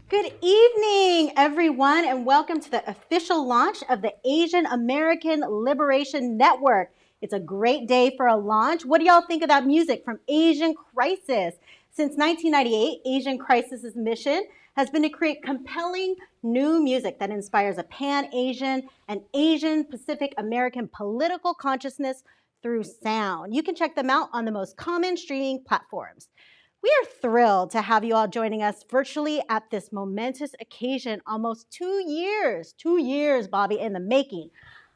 Good evening, everyone, and welcome to the official launch of the Asian American Liberation Network. It's a great day for a launch. What do y'all think of that music from Asian Crisis? Since 1998, Asian Crisis's mission has been to create compelling new music that inspires a Pan-Asian and Asian Pacific American political consciousness through sound. You can check them out on the most common streaming platforms. We are thrilled to have you all joining us virtually at this momentous occasion, almost 2 years, Bobby, in the making.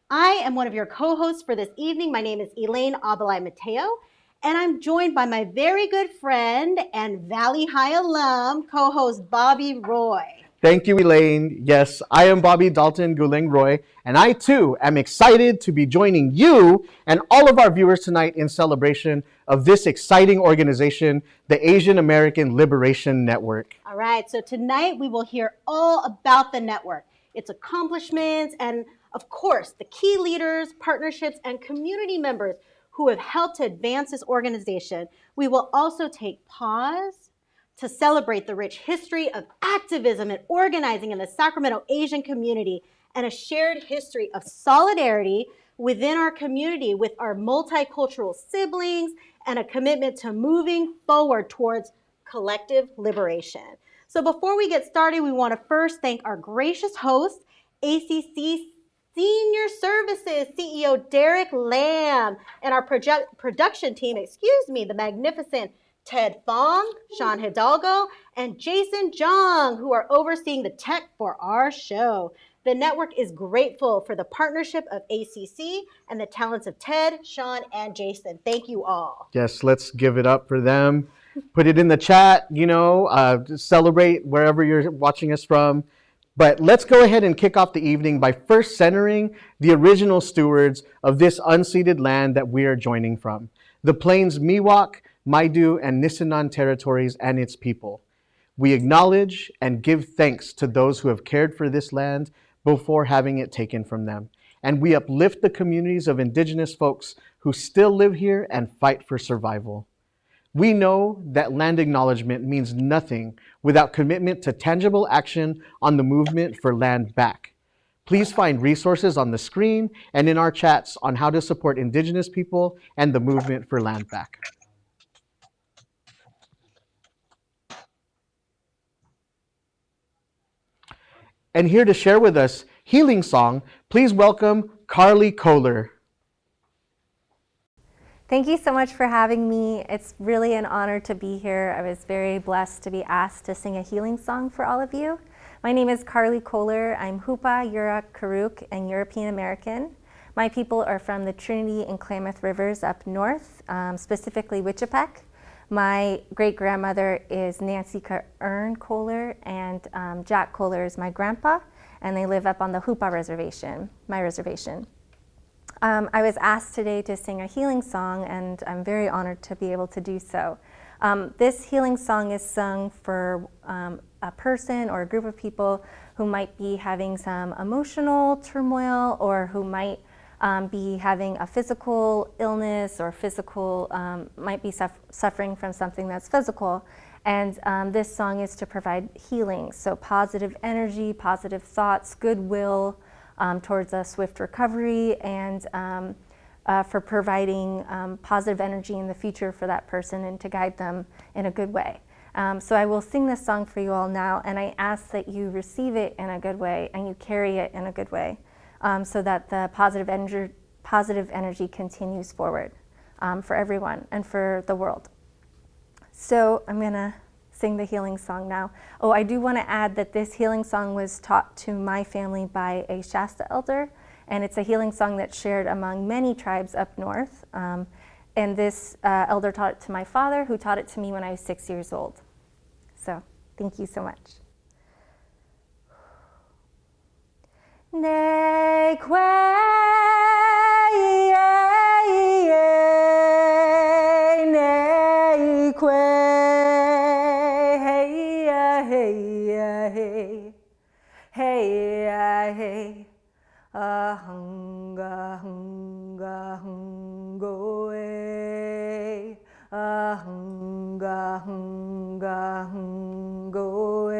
I am one of your co-hosts for this evening. My name is Elaine Abelai Mateo, and I'm joined by my very good friend and Valley High alum, co-host Bobby Roy. Thank you, Elaine. Yes, I am Bobby Dalton Guling Roy, and I too am excited to be joining you and all of our viewers tonight in celebration of this exciting organization, the Asian American Liberation Network. All right, so tonight we will hear all about the network, its accomplishments, and of course, the key leaders, partnerships, and community members who have helped to advance this organization. We will also take pause to celebrate the rich history of activism and organizing in the Sacramento Asian community and a shared history of solidarity within our community with our multicultural siblings and a commitment to moving forward towards collective liberation. So before we get started, we want to first thank our gracious host, ACC Senior Services CEO Derek Lamb, and our production team, the magnificent Ted Fong, Sean Hidalgo, and Jason Jung, who are overseeing the tech for our show. The network is grateful for the partnership of ACC and the talents of Ted, Sean, and Jason. Thank you all. Yes, let's give it up for them. Put it in the chat, celebrate wherever you're watching us from. But let's go ahead and kick off the evening by first centering the original stewards of this unceded land that we are joining from, the Plains Miwok, Maidu, and Nisenan territories and its people. We acknowledge and give thanks to those who have cared for this land before having it taken from them. And we uplift the communities of Indigenous folks who still live here and fight for survival. We know that land acknowledgement means nothing without commitment to tangible action on the movement for land back. Please find resources on the screen and in our chats on how to support Indigenous people and the movement for land back. And here to share with us Healing Song, please welcome Carly Kohler. Thank you so much for having me. It's really an honor to be here. I was very blessed to be asked to sing a healing song for all of you. My name is Carly Kohler. I'm Hupa, Yurok, Karuk, and European American. My people are from the Trinity and Klamath Rivers up north, specifically Wichipek. My great-grandmother is Nancy Ern Kohler, and Jack Kohler is my grandpa, and they live up on the Hupa reservation, my reservation. I was asked today to sing a healing song, and I'm very honored to be able to do so. This healing song is sung for a person or a group of people who might be having some emotional turmoil, or who might be having a physical illness, or might be suffering from something that's physical. And this song is to provide healing, so positive energy, positive thoughts, goodwill towards a swift recovery, and for providing positive energy in the future for that person and to guide them in a good way. So I will sing this song for you all now, and I ask that you receive it in a good way and you carry it in a good way. So that the positive energy continues forward for everyone and for the world. So I'm gonna sing the healing song now. Oh, I do want to add that this healing song was taught to my family by a Shasta elder, and it's a healing song that's shared among many tribes up north. And this elder taught it to my father, who taught it to me when I was 6 years old. So thank you so much. Nekwe hey ahunga hunga hungoe ahunga hunga hungoe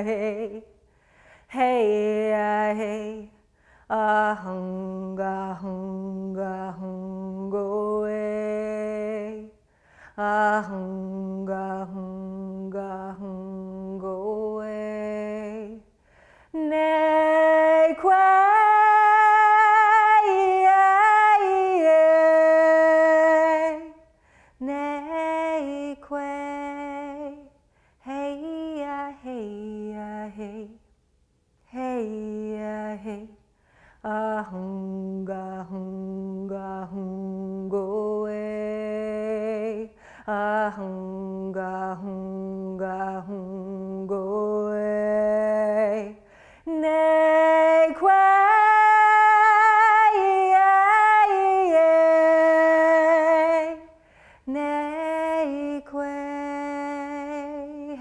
hey, hey, hey, ahunga, hunga, hungo, hey, ahunga, hunga, hungo, hey, ne que. Ahunga, hunga, hungo, eh. Ahunga, hunga, hungo, eh. Ne que, ne que,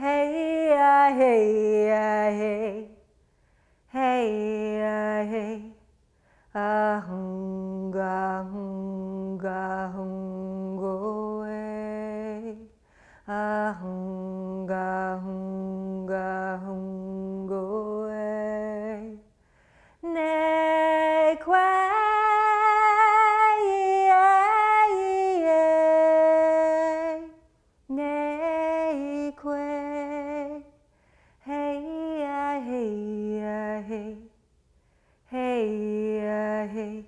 hey, hey, hey, hey. Ahunga, hunga, hungo, eh. Ahunga, hunga, hungo, eh. Ne que, ne que, hey, hey, hey,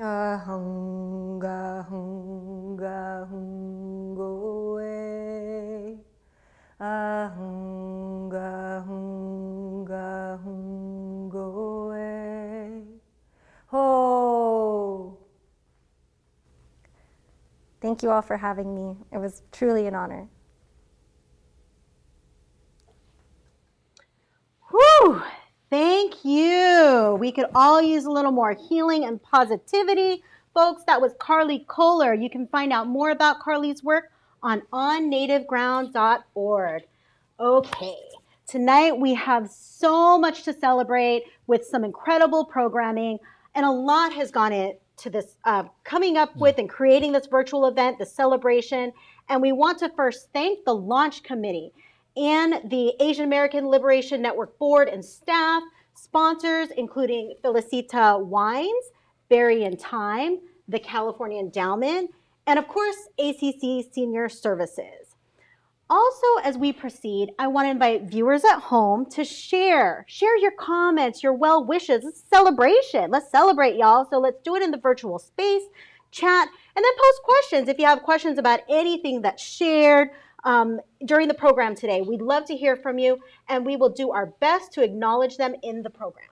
ahunga, hunga, hungo, eh. Ahunga, hunga, hungo, eh. Ho! Thank you all for having me. It was truly an honor. Whew! Thank you. We could all use a little more healing and positivity. Folks, that was Carly Kohler. You can find out more about Carly's work on onnativeground.org. Okay, tonight we have so much to celebrate with some incredible programming, and a lot has gone into this coming up with and creating this virtual event, the celebration. And we want to first thank the launch committee and the Asian American Liberation Network board and staff, sponsors including Felicita Wines, Berry and Time, the California Endowment, and of course, ACC Senior Services. Also, as we proceed, I want to invite viewers at home to share your comments, your well wishes. It's a celebration. Let's celebrate, y'all. So let's do it in the virtual space, chat, and then post questions if you have questions about anything that's shared during the program today. We'd love to hear from you, and we will do our best to acknowledge them in the program.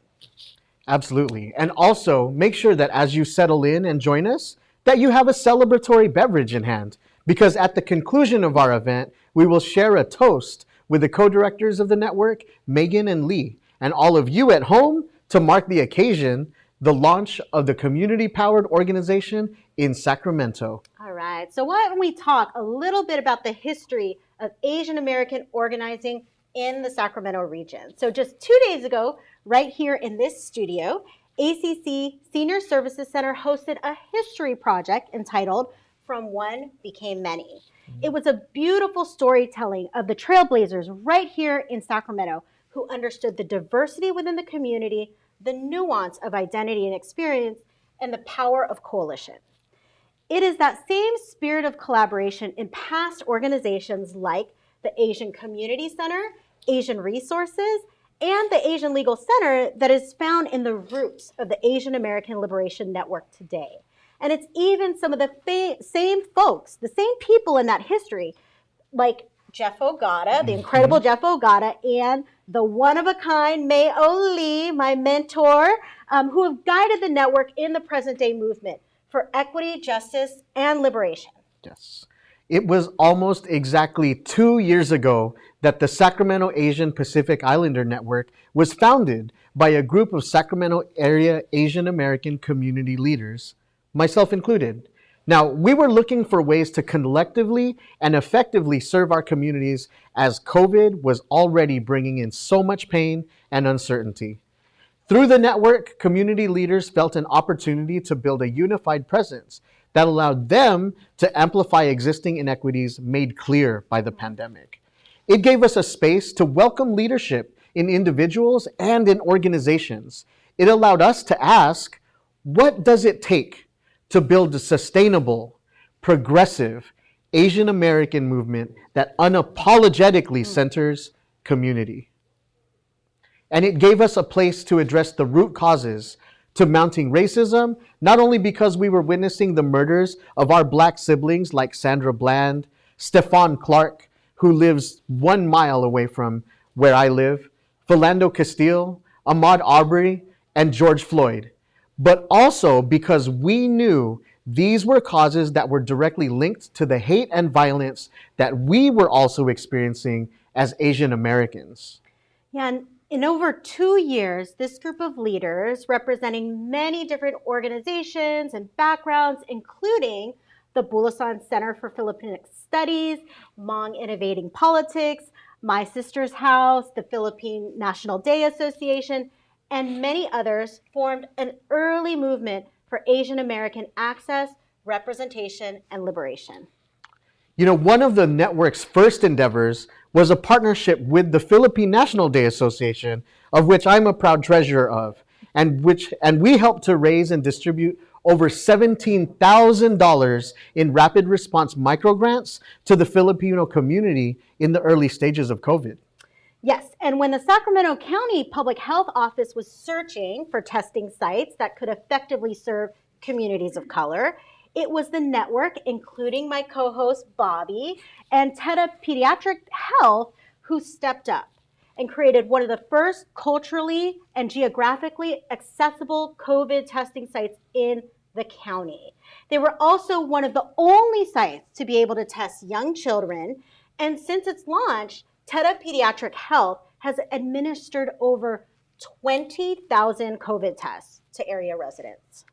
Absolutely. And also make sure that as you settle in and join us, that you have a celebratory beverage in hand, because at the conclusion of our event, we will share a toast with the co-directors of the network, Megan and Lee, and all of you at home to mark the occasion, the launch of the community-powered organization in Sacramento. All right, so why don't we talk a little bit about the history of Asian American organizing in the Sacramento region. So just 2 days ago, right here in this studio, ACC Senior Services Center hosted a history project entitled From One Became Many. It was a beautiful storytelling of the trailblazers right here in Sacramento who understood the diversity within the community, the nuance of identity and experience, and the power of coalition. It is that same spirit of collaboration in past organizations like the Asian Community Center, Asian Resources, and the Asian Legal Center that is found in the roots of the Asian American Liberation Network today. And it's even some of the same folks, the same people in that history, like Jeff Ogata, the incredible Jeff Ogata, and the one-of-a-kind May-O Lee, my mentor, who have guided the network in the present-day movement for equity, justice, and liberation. Yes. It was almost exactly 2 years ago that the Sacramento Asian Pacific Islander Network was founded by a group of Sacramento area Asian American community leaders, myself included. Now, we were looking for ways to collectively and effectively serve our communities as COVID was already bringing in so much pain and uncertainty. Through the network, community leaders felt an opportunity to build a unified presence that allowed them to amplify existing inequities made clear by the pandemic. It gave us a space to welcome leadership in individuals and in organizations. It allowed us to ask, what does it take to build a sustainable, progressive Asian American movement that unapologetically centers community? And it gave us a place to address the root causes to mounting racism, not only because we were witnessing the murders of our Black siblings like Sandra Bland, Stephon Clark, who lives 1 mile away from where I live, Philando Castile, Ahmaud Arbery, and George Floyd, but also because we knew these were causes that were directly linked to the hate and violence that we were also experiencing as Asian Americans. Yeah, and in over 2 years, this group of leaders representing many different organizations and backgrounds, including the Bulasan Center for Filipino Studies, Hmong Innovating Politics, My Sister's House, the Philippine National Day Association, and many others, formed an early movement for Asian American access, representation, and liberation. You know, one of the network's first endeavors was a partnership with the Philippine National Day Association, of which I'm a proud treasurer of, and we helped to raise and distribute over $17,000 in rapid response microgrants to the Filipino community in the early stages of COVID. Yes, and when the Sacramento County Public Health Office was searching for testing sites that could effectively serve communities of color, it was the network, including my co-host Bobby and TEDA Pediatric Health, who stepped up and created one of the first culturally and geographically accessible COVID testing sites in the county. They were also one of the only sites to be able to test young children, and since its launch, TEDA Pediatric Health has administered over 20,000 COVID tests to area residents.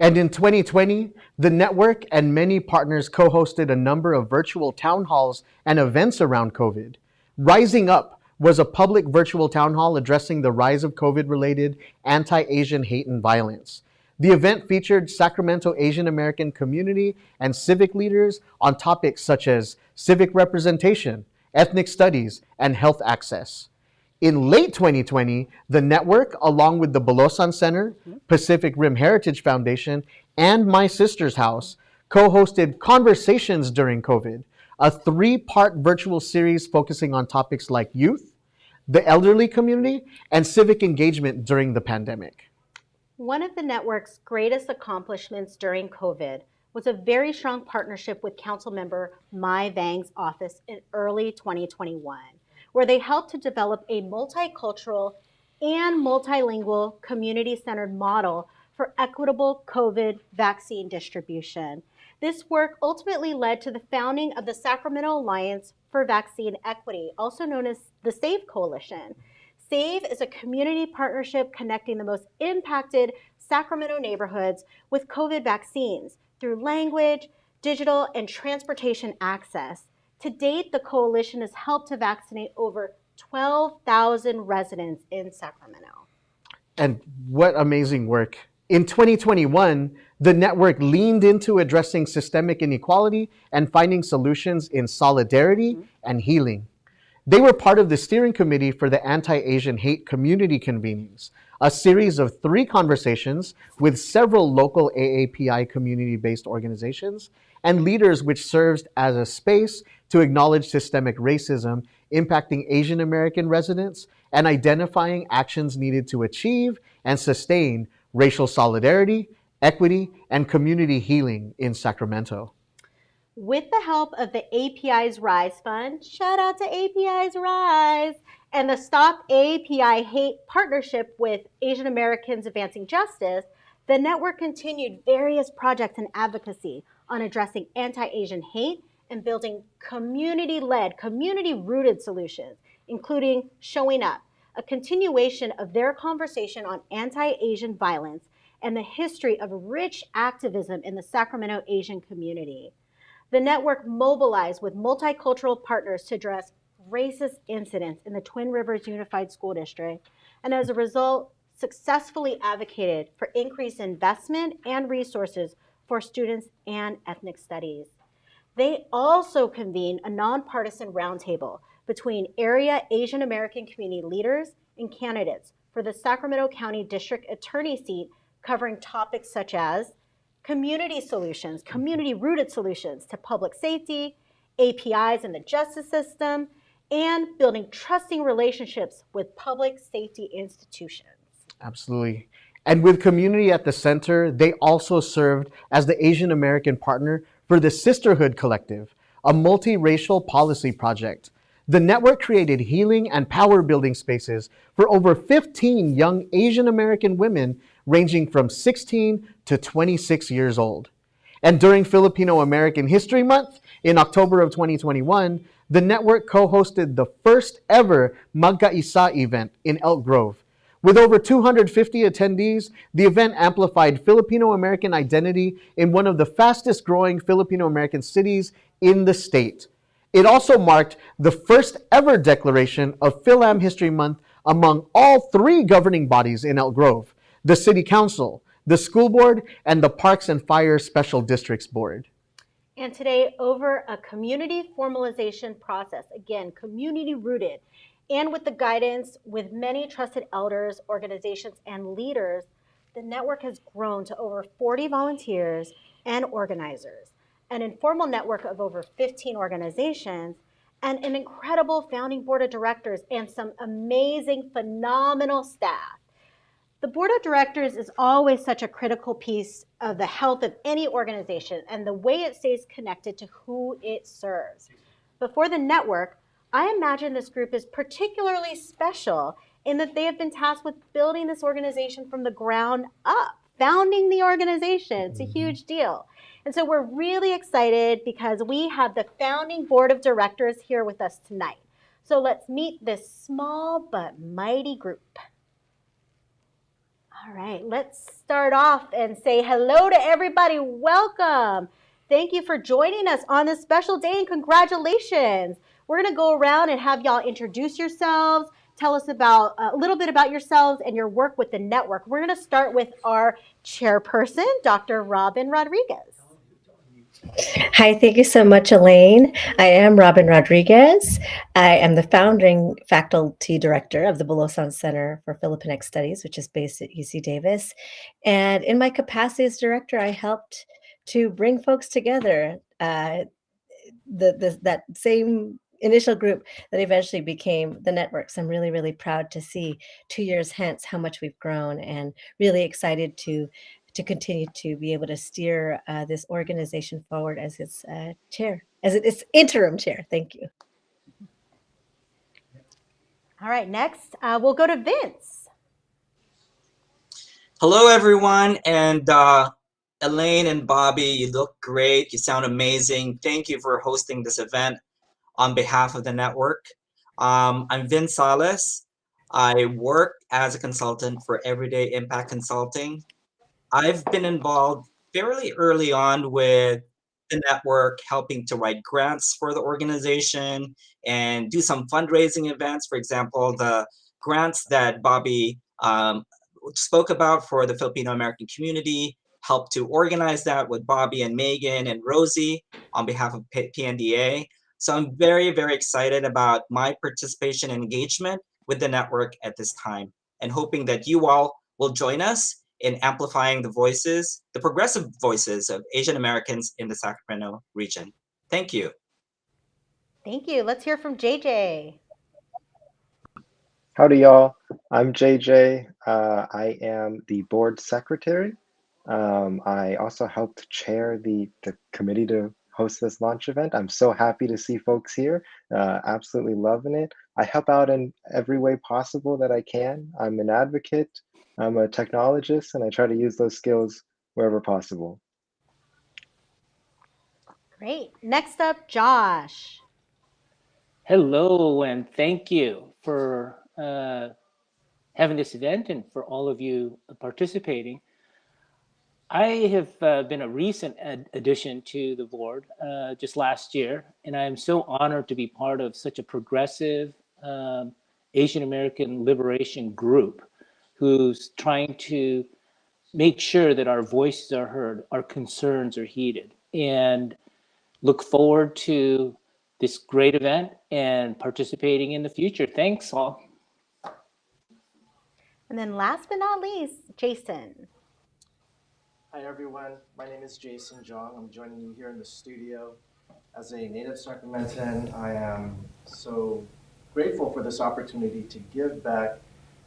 And in 2020, the network and many partners co-hosted a number of virtual town halls and events around COVID. Rising Up was a public virtual town hall addressing the rise of COVID-related anti-Asian hate and violence. The event featured Sacramento Asian American community and civic leaders on topics such as civic representation, ethnic studies, and health access. In late 2020, the network, along with the Bulasan Center, Pacific Rim Heritage Foundation, and My Sister's House, co-hosted Conversations During COVID, a 3-part virtual series focusing on topics like youth, the elderly community, and civic engagement during the pandemic. One of the network's greatest accomplishments during COVID was a very strong partnership with Councilmember Mai Vang's office in early 2021. Where they helped to develop a multicultural and multilingual community-centered model for equitable COVID vaccine distribution. This work ultimately led to the founding of the Sacramento Alliance for Vaccine Equity, also known as the SAVE Coalition. SAVE is a community partnership connecting the most impacted Sacramento neighborhoods with COVID vaccines through language, digital, and transportation access. To date, the coalition has helped to vaccinate over 12,000 residents in Sacramento. And what amazing work. In 2021, the network leaned into addressing systemic inequality and finding solutions in solidarity and healing. They were part of the steering committee for the Anti-Asian Hate Community Convenings, a series of 3 conversations with several local AAPI community-based organizations and leaders, which serves as a space to acknowledge systemic racism impacting Asian American residents and identifying actions needed to achieve and sustain racial solidarity, equity, and community healing in Sacramento. With the help of the API's Rise Fund, shout out to API's Rise, and the Stop API Hate partnership with Asian Americans Advancing Justice, the network continued various projects and advocacy on addressing anti-Asian hate and building community-led, community-rooted solutions, including Showing Up, a continuation of their conversation on anti-Asian violence and the history of rich activism in the Sacramento Asian community. The network mobilized with multicultural partners to address racist incidents in the Twin Rivers Unified School District, and as a result, successfully advocated for increased investment and resources for students and ethnic studies. They also convened a nonpartisan roundtable between area Asian American community leaders and candidates for the Sacramento County District Attorney seat, covering topics such as community solutions, community-rooted solutions to public safety, APIs in the justice system, and building trusting relationships with public safety institutions. Absolutely. And with community at the center, they also served as the Asian American partner for the Sisterhood Collective, a multiracial policy project. The network created healing and power building spaces for over 15 young Asian American women ranging from 16 to 26 years old. And during Filipino American History Month in October of 2021, the network co-hosted the first ever Magkaisa event in Elk Grove. With over 250 attendees, the event amplified Filipino American identity in one of the fastest growing Filipino American cities in the state. It also marked the first ever declaration of Philam History Month among all three governing bodies in Elk Grove: the City Council, the School Board, and the Parks and Fire Special Districts Board. And today, over a community formalization process, again, community rooted, and with the guidance with many trusted elders, organizations, and leaders, the network has grown to over 40 volunteers and organizers, an informal network of over 15 organizations, and an incredible founding board of directors and some amazing, phenomenal staff. The board of directors is always such a critical piece of the health of any organization and the way it stays connected to who it serves. But for the network, I imagine this group is particularly special in that they have been tasked with building this organization from the ground up, founding the organization. It's a huge deal. And so we're really excited because we have the founding board of directors here with us tonight. So let's meet this small but mighty group. All right, let's start off and say hello to everybody. Welcome. Thank you for joining us on this special day and congratulations. We're going to go around and have y'all introduce yourselves, tell us about a little bit about yourselves and your work with the network. We're going to start with our chairperson, Dr. Robin Rodriguez. Hi, thank you so much, Elaine. I am Robin Rodriguez. I am the founding faculty director of the Bulosan Center for Filipinx Studies, which is based at UC Davis. And in my capacity as director, I helped to bring folks together, that same initial group that eventually became the network. So I'm really, really proud to see 2 years hence how much we've grown, and really excited to continue to be able to steer this organization forward as its chair, as its interim chair. Thank you. All right, next we'll go to Vince. Hello, everyone. And Elaine and Bobby, you look great. You sound amazing. Thank you for hosting this event on behalf of the network. I'm Vince Salas. I work as a consultant for Everyday Impact Consulting. I've been involved fairly early on with the network, helping to write grants for the organization and do some fundraising events. For example, the grants that Bobby spoke about for the Filipino American community, helped to organize that with Bobby and Megan and Rosie on behalf of PNDA. So I'm very, very excited about my participation and engagement with the network at this time, and hoping that you all will join us in amplifying the voices, the progressive voices of Asian Americans in the Sacramento region. Thank you. Thank you. Let's hear from JJ. Howdy, y'all. I'm JJ. I am the board secretary. I also helped chair the committee to host this launch event. I'm so happy to see folks here. Absolutely loving it. I help out in every way possible that I can. I'm an advocate. I'm a technologist, and I try to use those skills wherever possible. Great. Next up, Josh. Hello, and thank you for having this event and for all of you participating. I have been a recent addition to the board just last year, and I am so honored to be part of such a progressive Asian American liberation group who's trying to make sure that our voices are heard, our concerns are heeded, and look forward to this great event and participating in the future. Thanks all. And then last but not least, Jason. Hi everyone, my name is Jason Jong. I'm joining you here in the studio. As a native Sacramentan, I am so grateful for this opportunity to give back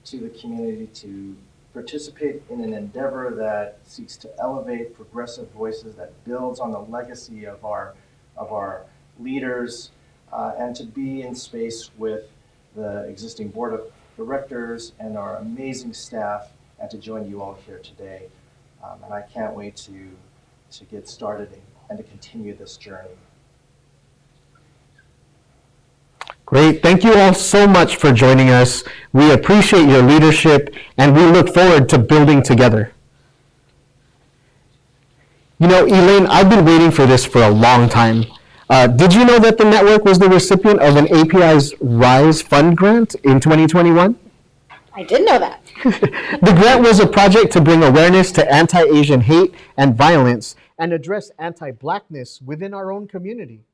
to the community, to participate in an endeavor that seeks to elevate progressive voices, that builds on the legacy of our leaders, and to be in space with the existing board of directors and our amazing staff, and to join you all here today. And I can't wait to get started and to continue this journey. Great. Thank you all so much for joining us. We appreciate your leadership, and we look forward to building together. You know, Elaine, I've been waiting for this for a long time. Did you know that the network was the recipient of an API's RISE Fund grant in 2021? I did know that. The grant was a project to bring awareness to anti-Asian hate and violence and address anti-Blackness within our own community.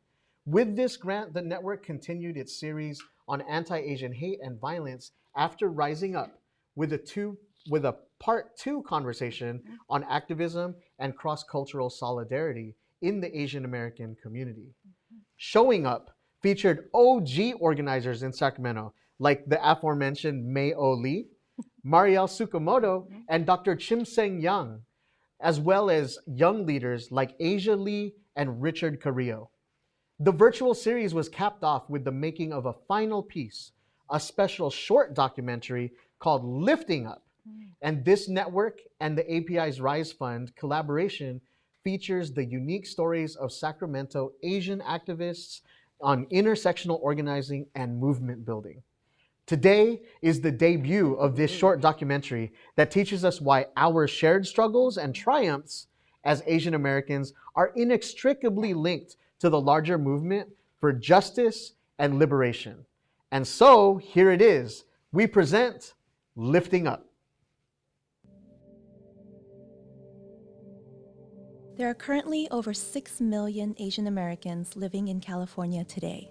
With this grant, the network continued its series on anti-Asian hate and violence after Rising Up with a part 2 conversation on activism and cross-cultural solidarity in the Asian American community. Showing Up featured OG organizers in Sacramento, like the aforementioned May O. Lee, Marielle Tsukamoto, and Dr. Chim Seng Yang, as well as young leaders like Asia Lee and Richard Carrillo. The virtual series was capped off with the making of a final piece, a special short documentary called Lifting Up. And this network and the API's RISE Fund collaboration features the unique stories of Sacramento Asian activists on intersectional organizing and movement building. Today is the debut of this short documentary that teaches us why our shared struggles and triumphs as Asian Americans are inextricably linked to the larger movement for justice and liberation. And so here it is. We present Lifting Up. There are currently over 6 million Asian Americans living in California today.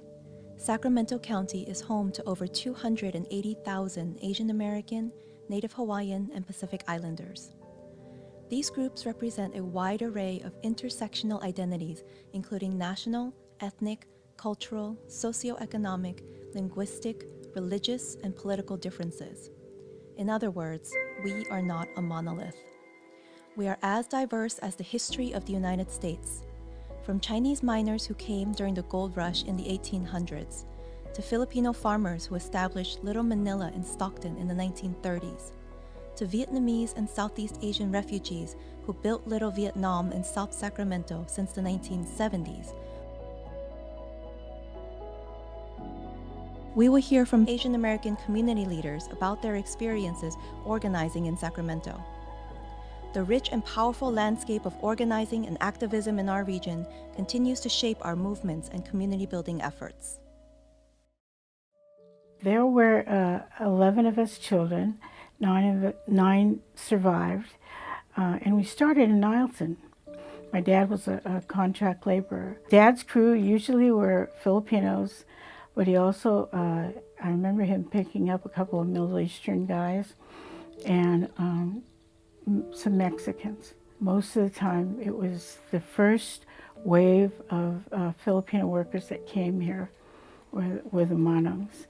Sacramento County is home to over 280,000 Asian American, Native Hawaiian, and Pacific Islanders. These groups represent a wide array of intersectional identities, including national, ethnic, cultural, socioeconomic, linguistic, religious, and political differences. In other words, we are not a monolith. We are as diverse as the history of the United States, from Chinese miners who came during the gold rush in the 1800s, to Filipino farmers who established Little Manila in Stockton in the 1930s, to Vietnamese and Southeast Asian refugees who built Little Vietnam in South Sacramento since the 1970s. We will hear from Asian American community leaders about their experiences organizing in Sacramento. The rich and powerful landscape of organizing and activism in our region continues to shape our movements and community building efforts. There were 11 of us children. 9 survived, and we started in Nielsen. My dad was a contract laborer. Dad's crew usually were Filipinos, but he also, I remember him picking up a couple of Middle Eastern guys and some Mexicans. Most of the time it was the first wave of Filipino workers that came here were the Manongs.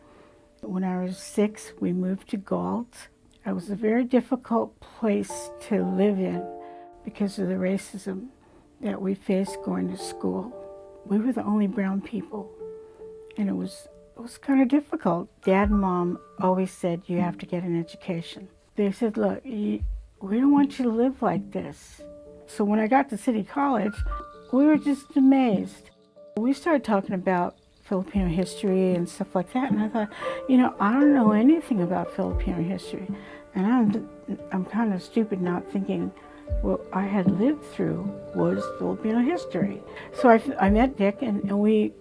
When I was 6, we moved to Galt. It was a very difficult place to live in because of the racism that we faced going to school. We were the only brown people, and it was kind of difficult. Dad and Mom always said, you have to get an education. They said, look, we don't want you to live like this. So when I got to City College, we were just amazed. We started talking about Filipino history and stuff like that, and I thought, I don't know anything about Filipino history, and I'm kind of stupid not thinking what I had lived through was Filipino history. So I met Dick, and we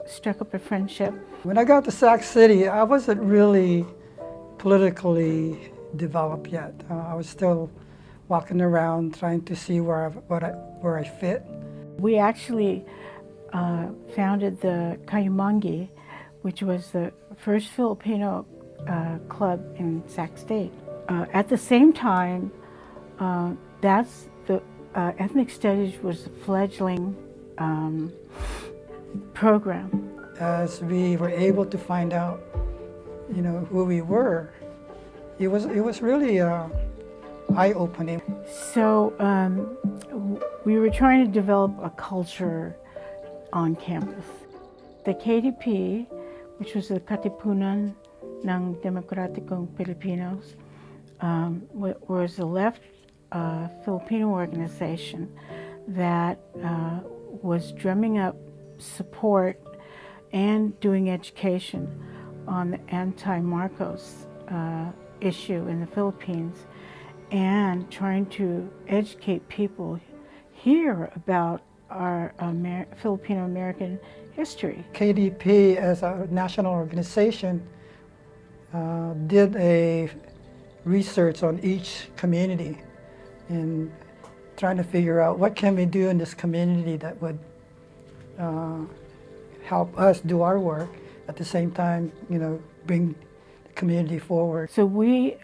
struck up a friendship. When I got to Sac City, I wasn't really politically developed yet. I was still walking around trying to see where I fit. We actually founded the Kayumangi, which was the first Filipino club in Sac State. At the same time, that's the ethnic studies was a fledgling program. As we were able to find out, who we were, it was really eye-opening. So we were trying to develop a culture on campus. The KDP, which was the Katipunan ng Demokratikong Pilipinos, was a left Filipino organization that was drumming up support and doing education on the anti-Marcos issue in the Philippines, and trying to educate people here about our Filipino-American history. KDP, as a national organization, did a research on each community and trying to figure out what can we do in this community that would help us do our work, at the same time, bring the community forward. So we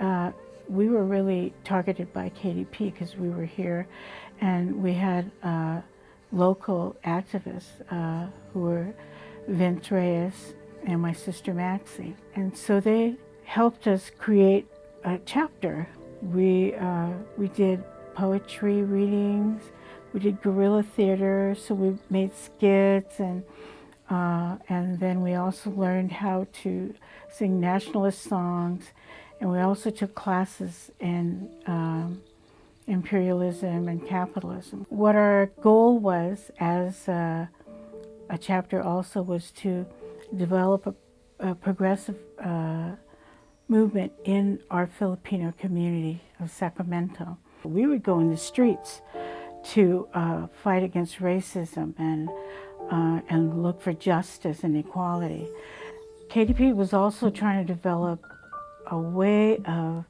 were really targeted by KDP because we were here, and we had local activists who were Vince Reyes and my sister Maxie. And so they helped us create a chapter. We did poetry readings, we did guerrilla theater, so we made skits, and then we also learned how to sing nationalist songs, and we also took classes in imperialism and capitalism. What our goal was as a chapter also was to develop a progressive movement in our Filipino community of Sacramento. We would go in the streets to fight against racism and look for justice and equality. KDP was also trying to develop a way of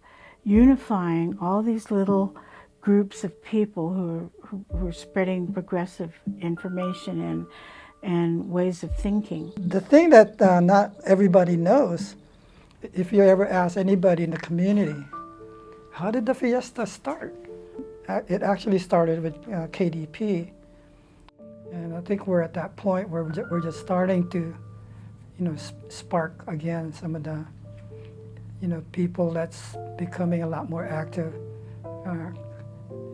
unifying all these little groups of people who were spreading progressive information and ways of thinking. The thing that not everybody knows, if you ever ask anybody in the community, how did the fiesta start? It actually started with KDP. And I think we're at that point where we're just starting to, spark again some of the, people that's becoming a lot more active,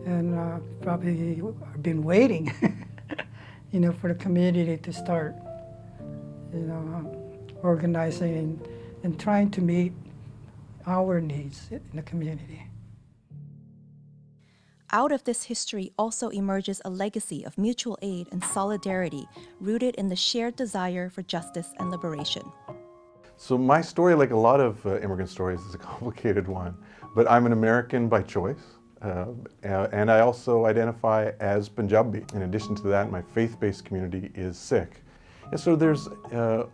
and probably have been waiting, for the community to start, organizing and trying to meet our needs in the community. Out of this history also emerges a legacy of mutual aid and solidarity rooted in the shared desire for justice and liberation. So my story, like a lot of immigrant stories, is a complicated one, but I'm an American by choice, and I also identify as Punjabi. In addition to that, my faith-based community is Sikh. And so there's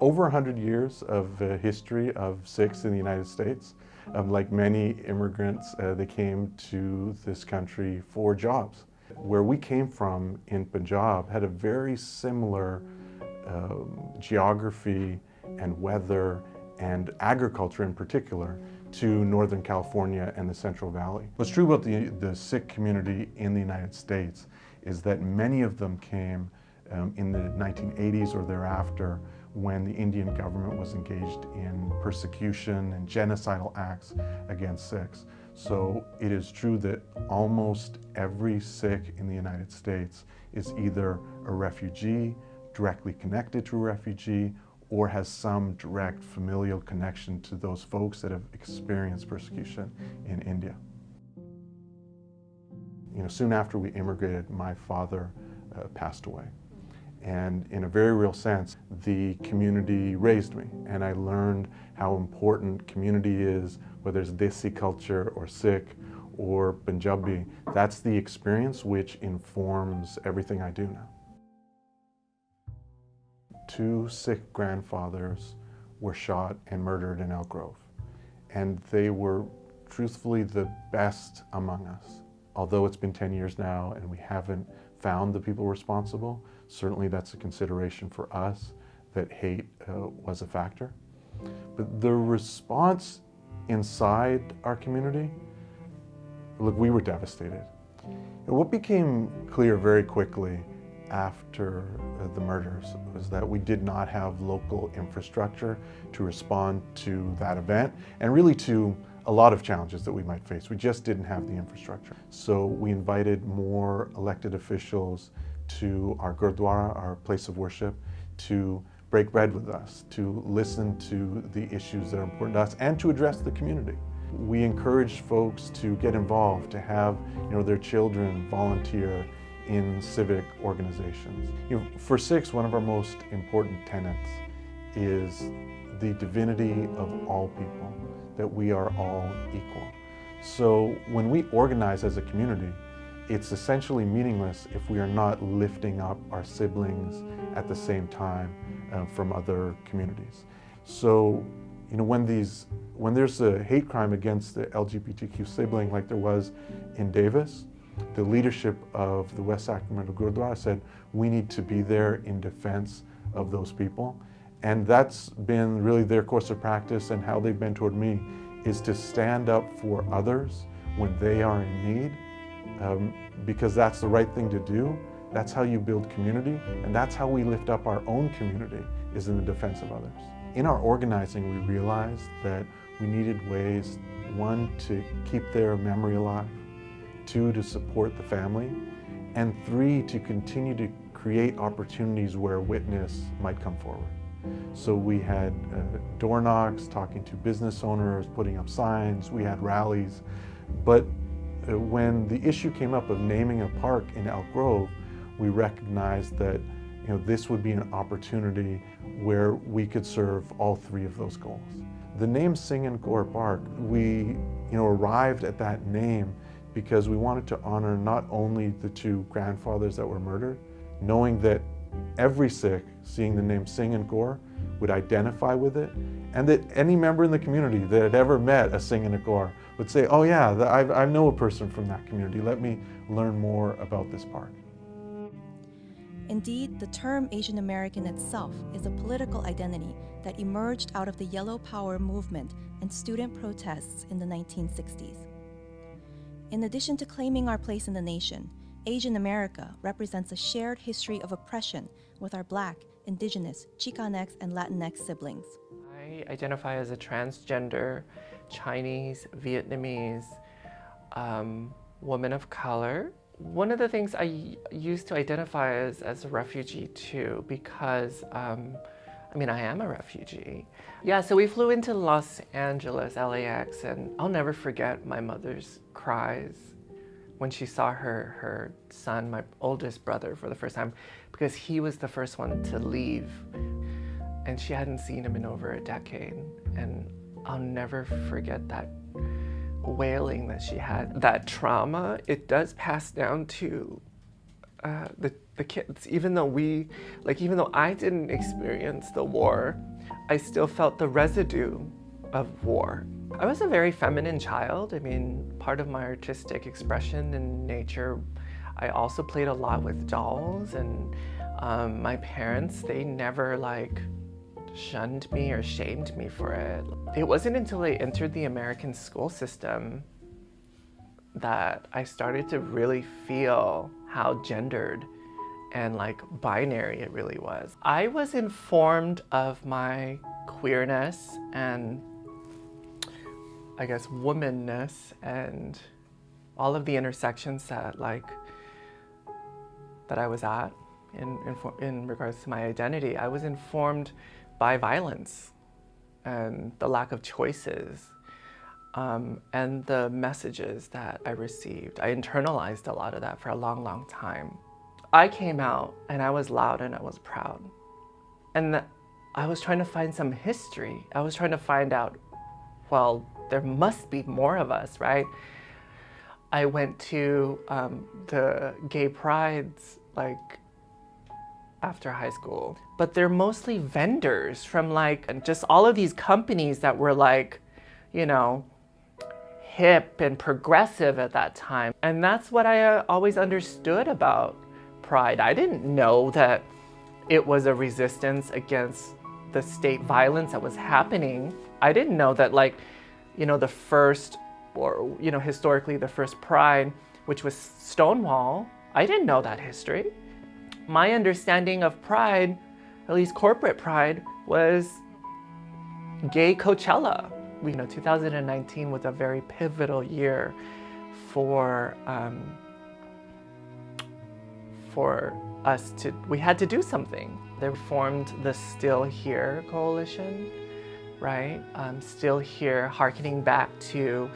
over 100 years of history of Sikhs in the United States. Like many immigrants, they came to this country for jobs. Where we came from in Punjab had a very similar geography and weather and agriculture in particular to Northern California and the Central Valley. What's true about the Sikh community in the United States is that many of them came in the 1980s or thereafter, when the Indian government was engaged in persecution and genocidal acts against Sikhs. So it is true that almost every Sikh in the United States is either a refugee, directly connected to a refugee, or has some direct familial connection to those folks that have experienced persecution in India. Soon after we immigrated, my father passed away. And in a very real sense, the community raised me, and I learned how important community is, whether it's Desi culture or Sikh or Punjabi. That's the experience which informs everything I do now. 2 Sikh grandfathers were shot and murdered in Elk Grove, and they were truthfully the best among us. Although it's been 10 years now and we haven't found the people responsible, Certainly that's a consideration for us, that hate was a factor. But the response inside our community, look, we were devastated. And what became clear very quickly after the murders was that we did not have local infrastructure to respond to that event, and really to a lot of challenges that we might face. We just didn't have the infrastructure. So we invited more elected officials to our Gurdwara, our place of worship, to break bread with us, to listen to the issues that are important to us, and to address the community. We encouraged folks to get involved, to have their children volunteer in civic organizations. For SIX, one of our most important tenets is the divinity of all people, that we are all equal. So when we organize as a community, it's essentially meaningless if we are not lifting up our siblings at the same time from other communities. So, when there's a hate crime against the LGBTQ sibling like there was in Davis, the leadership of the West Sacramento Gurdwara said, we need to be there in defense of those people. And that's been really their course of practice, and how they've been toward me is to stand up for others when they are in need, because that's the right thing to do. That's how you build community, and that's how we lift up our own community, is in the defense of others. In our organizing, we realized that we needed ways, one, to keep their memory alive, two, to support the family, and three, to continue to create opportunities where a witness might come forward. So we had door knocks, talking to business owners, putting up signs, we had rallies. But when the issue came up of naming a park in Elk Grove, we recognized that this would be an opportunity where we could serve all three of those goals. The name Sing and Gore Park, we arrived at that name because we wanted to honor not only the two grandfathers that were murdered, knowing that every Sikh seeing the name Sing and Gore would identify with it, and that any member in the community that had ever met a Sing and a Gore would say, oh yeah, I know a person from that community, let me learn more about this park. Indeed, the term Asian American itself is a political identity that emerged out of the Yellow Power movement and student protests in the 1960s. In addition to claiming our place in the nation, Asian America represents a shared history of oppression with our Black, Indigenous, Chicanx, and Latinx siblings. I identify as a transgender, Chinese, Vietnamese, woman of color. One of the things I used to identify as a refugee too, because I am a refugee. Yeah, so we flew into Los Angeles, LAX, and I'll never forget my mother's cries when she saw her son, my oldest brother, for the first time, because he was the first one to leave, and she hadn't seen him in over a decade. And I'll never forget that wailing that she had. That trauma, it does pass down to the kids. Even though I didn't experience the war, I still felt the residue of war. I was a very feminine child. Part of my artistic expression in nature, I also played a lot with dolls, and my parents, they never shunned me or shamed me for it. It wasn't until I entered the American school system that I started to really feel how gendered and binary it really was. I was informed of my queerness and I guess womanness and all of the intersections that I was at in regards to my identity. I was informed by violence and the lack of choices and the messages that I received. I internalized a lot of that for a long, long time. I came out and I was loud and I was proud. And I was trying to find some history. I was trying to find out, well, there must be more of us, right? I went to the gay prides after high school, but they're mostly vendors from just all of these companies that were hip and progressive at that time. And that's what I always understood about Pride. I didn't know that it was a resistance against the state violence that was happening. I didn't know that, like, you know, the first, or, you know, historically the first Pride, which was Stonewall, I didn't know that history. My understanding of Pride, at least corporate Pride, was gay Coachella. You know, 2019 was a very pivotal year for us to, we had to do something. They formed the Still Here Coalition, right? Still Here, hearkening back to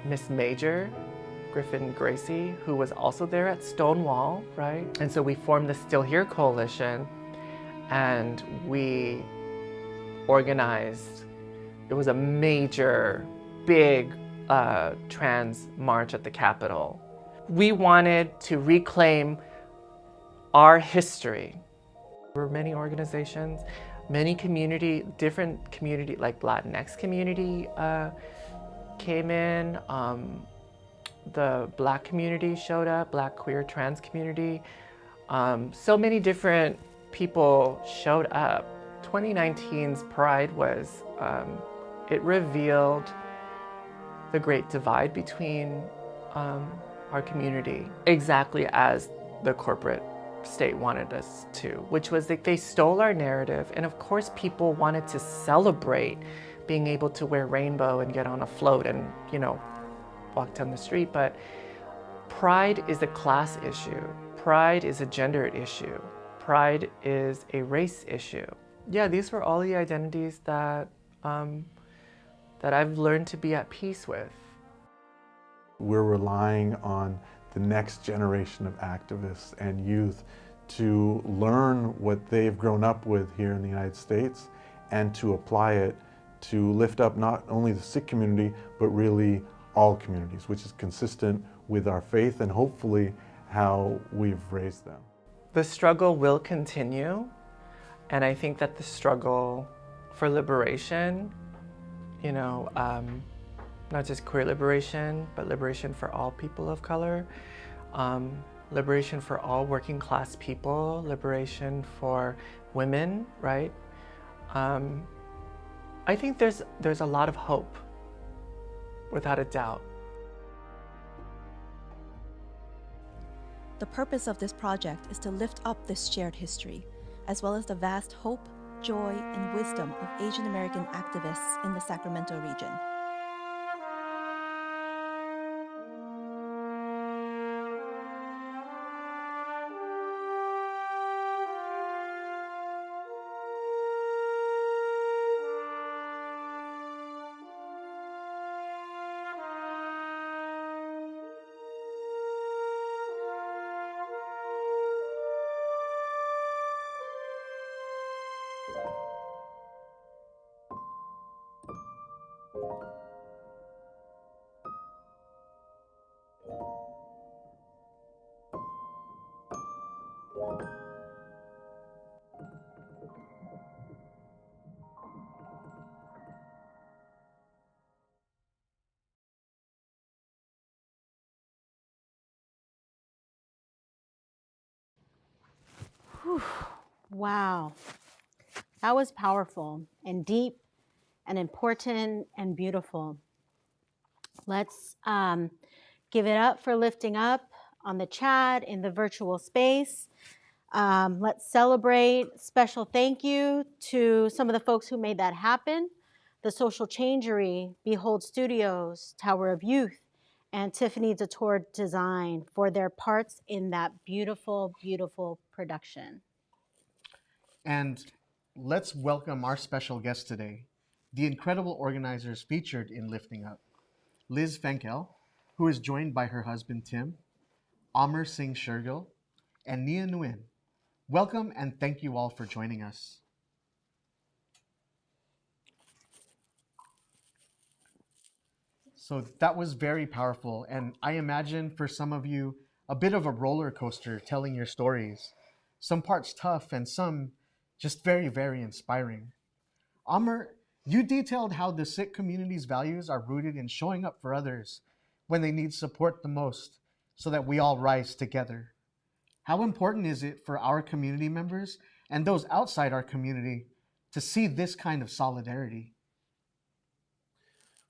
Miss Major, Griffin Gracie, who was also there at Stonewall, right? And so we formed the Still Here Coalition, and we organized, it was a major, big trans march at the Capitol. We wanted to reclaim our history. There were many organizations, many community, different community, like Latinx community came in. The Black community showed up, Black queer trans community. So many different people showed up. 2019's Pride was, it revealed the great divide between our community, exactly as the corporate state wanted us to, which was that they stole our narrative. And of course, people wanted to celebrate being able to wear rainbow and get on a float and, you know, walk down the street. But Pride is a class issue. Pride is a gender issue. Pride is a race issue. Yeah, these were all the identities that, that I've learned to be at peace with. We're relying on the next generation of activists and youth to learn what they've grown up with here in the United States and to apply it to lift up not only the Sikh community, but really all communities, which is consistent with our faith and hopefully how we've raised them. The struggle will continue, and I think that the struggle for liberation, you know, not just queer liberation, but liberation for all people of color, liberation for all working class people, liberation for women, right? I think there's a lot of hope, without a doubt. The purpose of this project is to lift up this shared history, as well as the vast hope, joy, and wisdom of Asian American activists in the Sacramento region. Whew. Wow, that was powerful and deep and important and beautiful. Let's give it up for lifting up on the chat in the virtual space. Let's celebrate. Special thank you to some of the folks who made that happen. The Social Changery, Behold Studios, Tower of Youth, and Tiffany Detour Design for their parts in that beautiful, beautiful production. And let's welcome our special guest today, the incredible organizers featured in Lifting Up. Liz Fenkel, who is joined by her husband Tim, Amr Singh Shergill, and Nia Nguyen. Welcome and thank you all for joining us. So that was very powerful, and I imagine for some of you, a bit of a roller coaster telling your stories. Some parts tough and some just very, very inspiring. Amr, you detailed how the Sikh community's values are rooted in showing up for others when they need support the most. so that we all rise together. How important is it for our community members and those outside our community to see this kind of solidarity?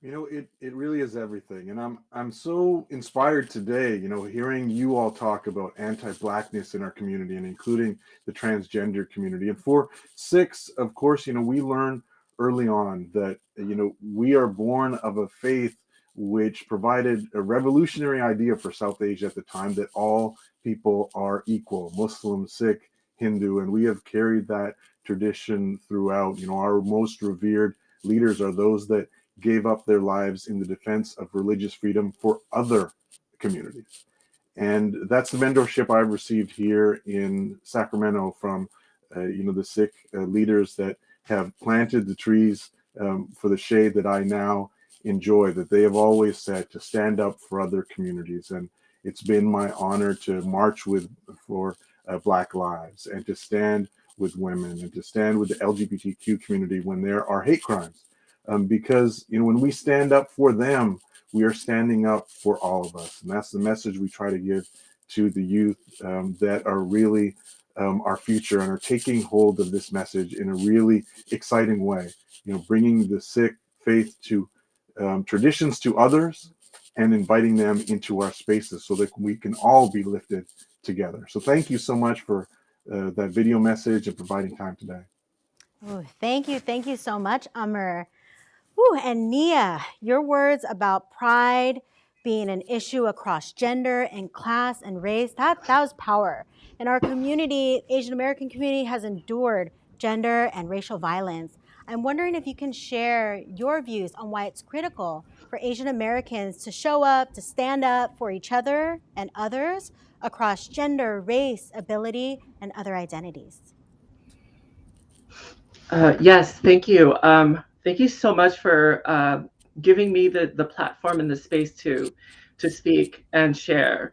You know, it really is everything. And I'm so inspired today, you know, hearing you all talk about anti-blackness in our community and including the transgender community. And for Sikhs, of course, you know, we learn early on that, you know, we are born of a faith which provided a revolutionary idea for South Asia at the time, that all people are equal, Muslim, Sikh, Hindu, and we have carried that tradition throughout. You know, our most revered leaders are those that gave up their lives in the defense of religious freedom for other communities. And that's the mentorship I've received here in Sacramento from, you know, the Sikh leaders that have planted the trees for the shade that I now enjoy, that they have always said to stand up for other communities. And it's been my honor to march for Black lives, and to stand with women, and to stand with the LGBTQ community when there are hate crimes. Because, you know, when we stand up for them, we are standing up for all of us. And that's the message we try to give to the youth that are really our future and are taking hold of this message in a really exciting way. You know, bringing the Sikh faith to traditions to others and inviting them into our spaces so that we can all be lifted together. So thank you so much for that video message and providing time today. Ooh, thank you so much, Amr. Ooh, and Nia, your words about pride being an issue across gender and class and race, that was power. And our community, Asian American community, has endured gender and racial violence. I'm wondering if you can share your views on why it's critical for Asian Americans to show up, to stand up for each other and others across gender, race, ability, and other identities. Yes, thank you. Thank you so much for giving me the platform and the space to speak and share.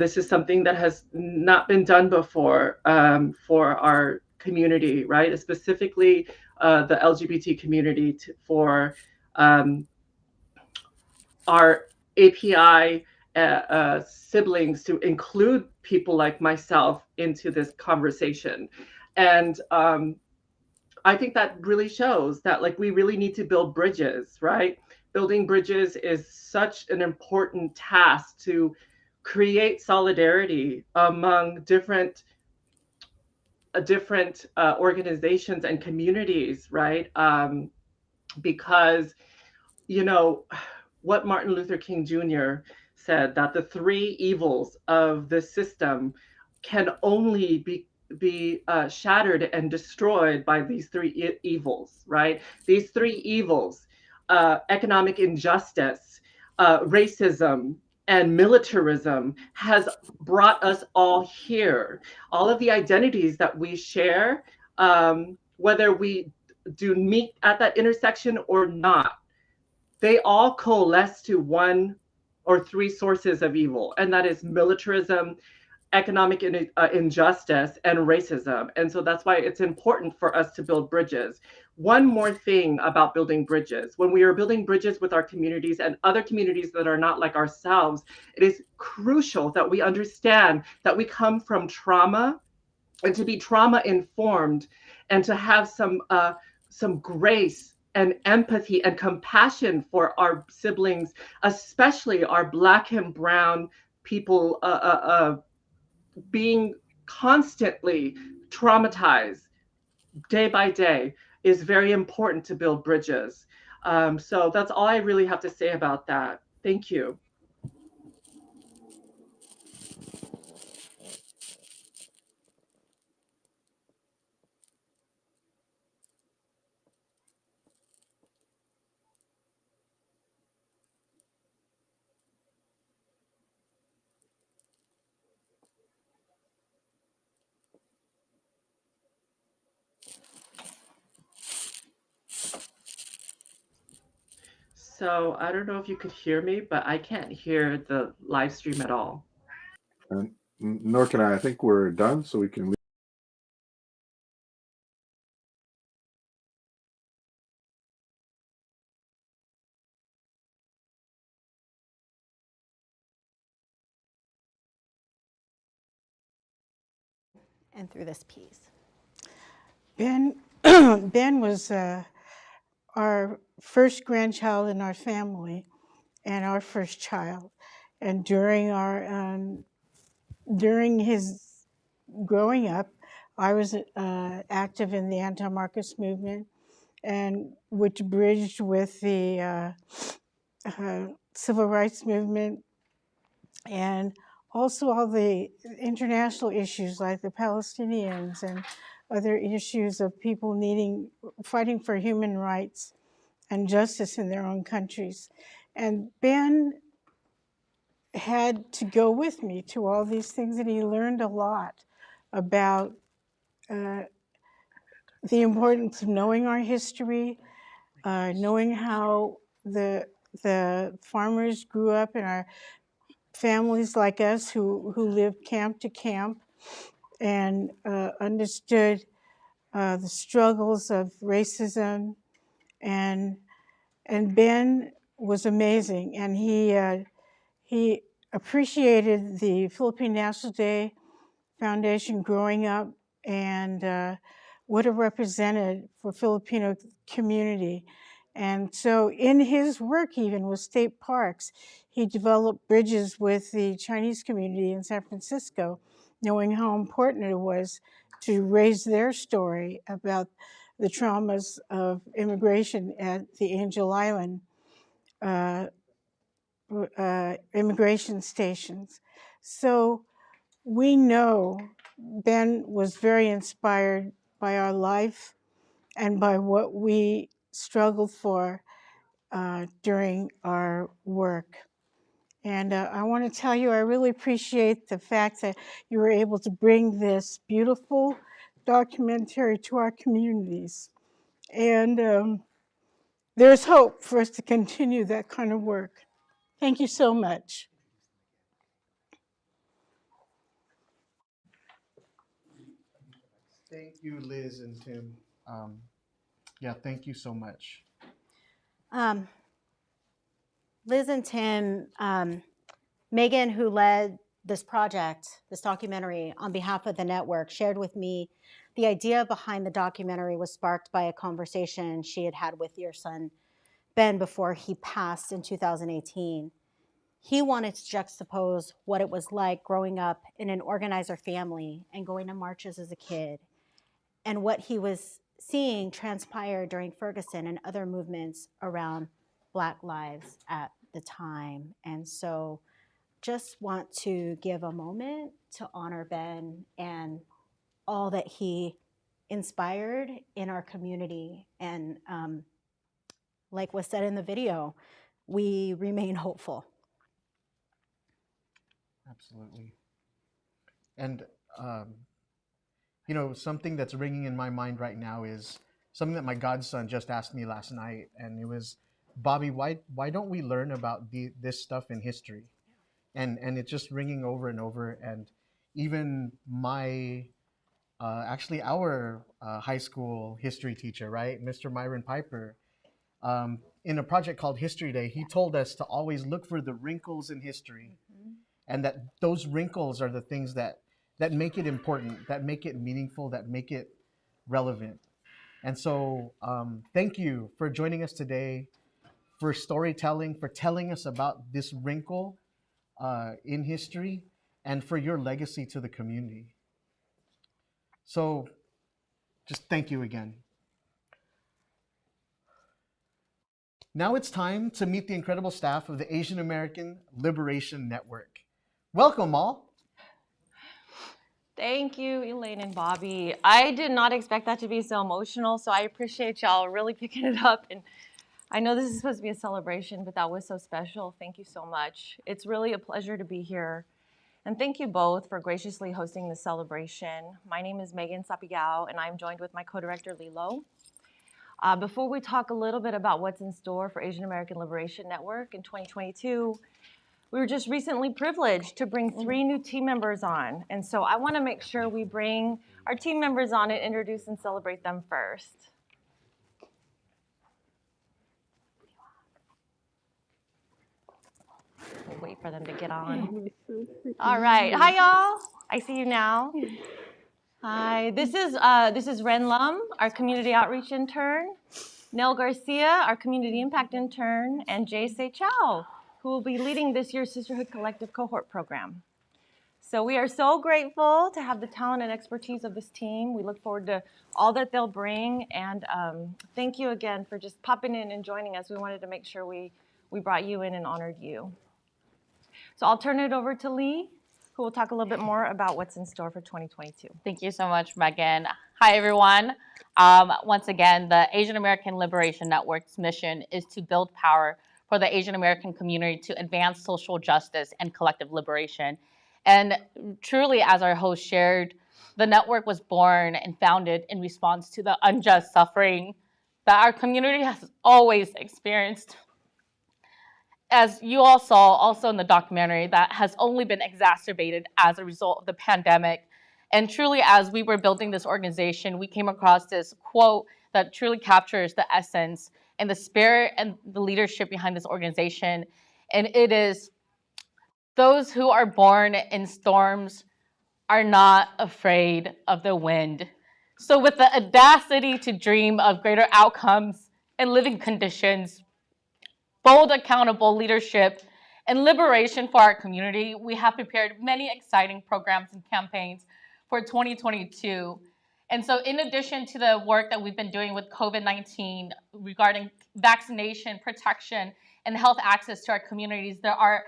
This is something that has not been done before for our community, right? Specifically, the LGBT community for our API siblings to include people like myself into this conversation. And I think that really shows that, like, we really need to build bridges, right? Building bridges is such an important task to create solidarity among different organizations and communities, right? Because, you know, what Martin Luther King Jr. said, that the three evils of the system can only be shattered and destroyed by these three evils, right? These three evils, economic injustice, racism, and militarism, has brought us all here. All of the identities that we share, whether we do meet at that intersection or not, they all coalesce to one or three sources of evil, and that is militarism, economic injustice, and racism. And so that's why it's important for us to build bridges. One more thing about building bridges: when we are building bridges with our communities and other communities that are not like ourselves, it is crucial that we understand that we come from trauma, and to be trauma informed, and to have some grace and empathy and compassion for our siblings, especially our Black and Brown people, being constantly traumatized day by day, is very important to build bridges. So that's all I really have to say about that. Thank you. So I don't know if you could hear me, but I can't hear the live stream at all. Nor can I. I think we're done, so we can leave. and through this piece. Ben, Ben was our first grandchild in our family and our first child. And during his growing up, I was active in the anti-Marcos movement, and which bridged with the civil rights movement, and also all the international issues like the Palestinians and other issues of people fighting for human rights and justice in their own countries. And Ben had to go with me to all these things, and he learned a lot about the importance of knowing our history, knowing how the farmers grew up in our families like us who lived camp to camp and understood the struggles of racism. And Ben was amazing, and he appreciated the Philippine National Day Foundation growing up and what it represented for Filipino community. And so in his work, even with state parks, he developed bridges with the Chinese community in San Francisco, knowing how important it was to raise their story about the traumas of immigration at the Angel Island immigration stations. So we know Ben was very inspired by our life and by what we struggled for during our work. And I want to tell you, I really appreciate the fact that you were able to bring this beautiful documentary to our communities. And there's hope for us to continue that kind of work. Thank you so much. Thank you, Liz and Tim. Yeah, thank you so much. Liz and Tim, Megan, who led this project, this documentary on behalf of the network, shared with me the idea behind the documentary was sparked by a conversation she had had with your son, Ben, before he passed in 2018. He wanted to juxtapose what it was like growing up in an organizer family and going to marches as a kid, and what he was seeing transpire during Ferguson and other movements around Black lives at the time. And so just want to give a moment to honor Ben and all that he inspired in our community. And like was said in the video, we remain hopeful. Absolutely. And, you know, something that's ringing in my mind right now is something that my godson just asked me last night. And it was, Bobby, why don't we learn about this stuff in history? And it's just ringing over and over. And even my, actually our high school history teacher, right, Mr. Myron Piper, in a project called History Day, he told us to always look for the wrinkles in history. And that those wrinkles are the things that make it important, that make it meaningful, that make it relevant. And so thank you for joining us today, for storytelling, for telling us about this wrinkle in history, and for your legacy to the community. So just thank you again. Now it's time to meet the incredible staff of the Asian American Liberation Network. Welcome all. Thank you, Elaine and Bobby. I did not expect that to be so emotional, so I appreciate y'all really picking it up. And I know this is supposed to be a celebration, but that was so special. Thank you so much. It's really a pleasure to be here. And thank you both for graciously hosting this celebration. My name is Megan Sapigao, and I'm joined with my co-director, Lilo. Before we talk a little bit about what's in store for Asian American Liberation Network in 2022, we were just recently privileged to bring 3 new team members on. And so I want to make sure we bring our team members on and introduce and celebrate them first. We'll wait for them to get on. All right. Hi, y'all. I see you now. Hi, this is Ren Lum, our community outreach intern, Nell Garcia, our community impact intern, and Jay Se Chow, who will be leading this year's Sisterhood Collective cohort program. So we are so grateful to have the talent and expertise of this team. We look forward to all that they'll bring, and thank you again for just popping in and joining us. We wanted to make sure we brought you in and honored you. So I'll turn it over to Lee, who will talk a little bit more about what's in store for 2022. Thank you so much, Megan. Hi, everyone. Once again, the Asian American Liberation Network's mission is to build power for the Asian American community to advance social justice and collective liberation. And truly, as our host shared, the network was born and founded in response to the unjust suffering that our community has always experienced. As you all saw also in the documentary, that has only been exacerbated as a result of the pandemic. And truly, as we were building this organization, we came across this quote that truly captures the essence and the spirit and the leadership behind this organization. And it is, those who are born in storms are not afraid of the wind. So with the audacity to dream of greater outcomes and living conditions, bold, accountable leadership, and liberation for our community, we have prepared many exciting programs and campaigns for 2022. And so in addition to the work that we've been doing with COVID-19 regarding vaccination, protection, and health access to our communities, there are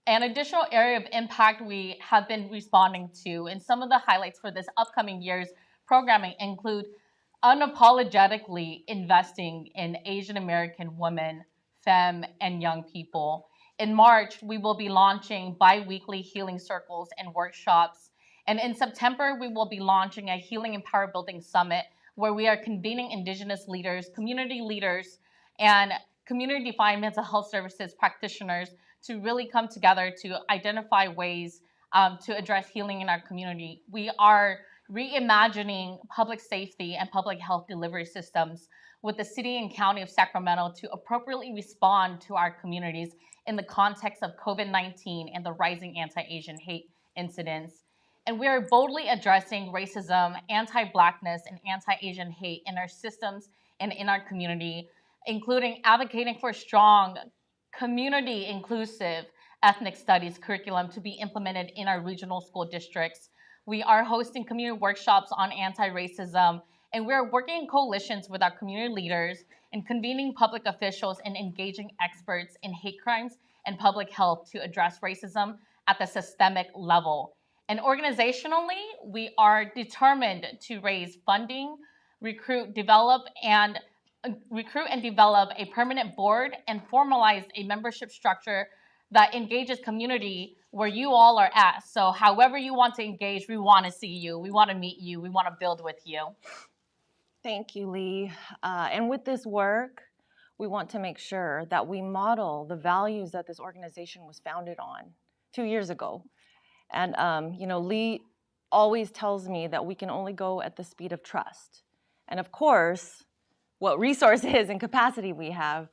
an additional area of impact we have been responding to. And some of the highlights for this upcoming year's programming include unapologetically investing in Asian American women, femme, and young people. In March, we will be launching bi-weekly healing circles and workshops. And in September, we will be launching a Healing and Power Building Summit where we are convening Indigenous leaders, and community-defined mental health services practitioners to really come together to identify ways to address healing in our community. We are reimagining public safety and public health delivery systems with the City and County of Sacramento to appropriately respond to our communities in the context of COVID-19 and the rising anti-Asian hate incidents. And we are boldly addressing racism, anti-Blackness, and anti-Asian hate in our systems and in our community, including advocating for strong, community-inclusive ethnic studies curriculum to be implemented in our regional school districts. We are hosting community workshops on anti-racism, and we're working in coalitions with our community leaders and convening public officials and engaging experts in hate crimes and public health to address racism at the systemic level. And organizationally, we are determined to raise funding, recruit, develop, and develop a permanent board and formalize a membership structure that engages community where you all are at. So however you want to engage, we want to see you, we want to meet you, we want to build with you. Thank you, Lee. And with this work, we want to make sure that we model the values that this organization was founded on 2 years ago. And Lee always tells me that we can only go at the speed of trust. And of course, what resources and capacity we have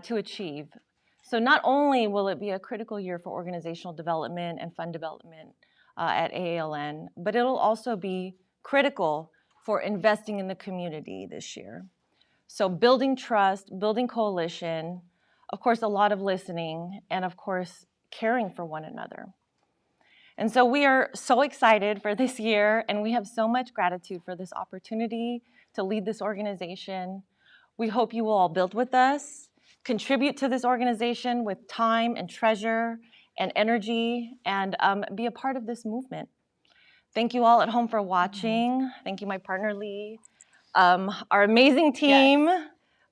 to achieve. So not only will it be a critical year for organizational development and fund development at AALN, but it'll also be critical for investing in the community this year. So building trust, building coalition, of course, a lot of listening, and of course, caring for one another. And so we are so excited for this year, and we have so much gratitude for this opportunity to lead this organization. We hope you will all build with us, contribute to this organization with time and treasure and energy, and be a part of this movement. Thank you all at home for watching. Thank you, my partner, Lee. Our amazing team. Yes.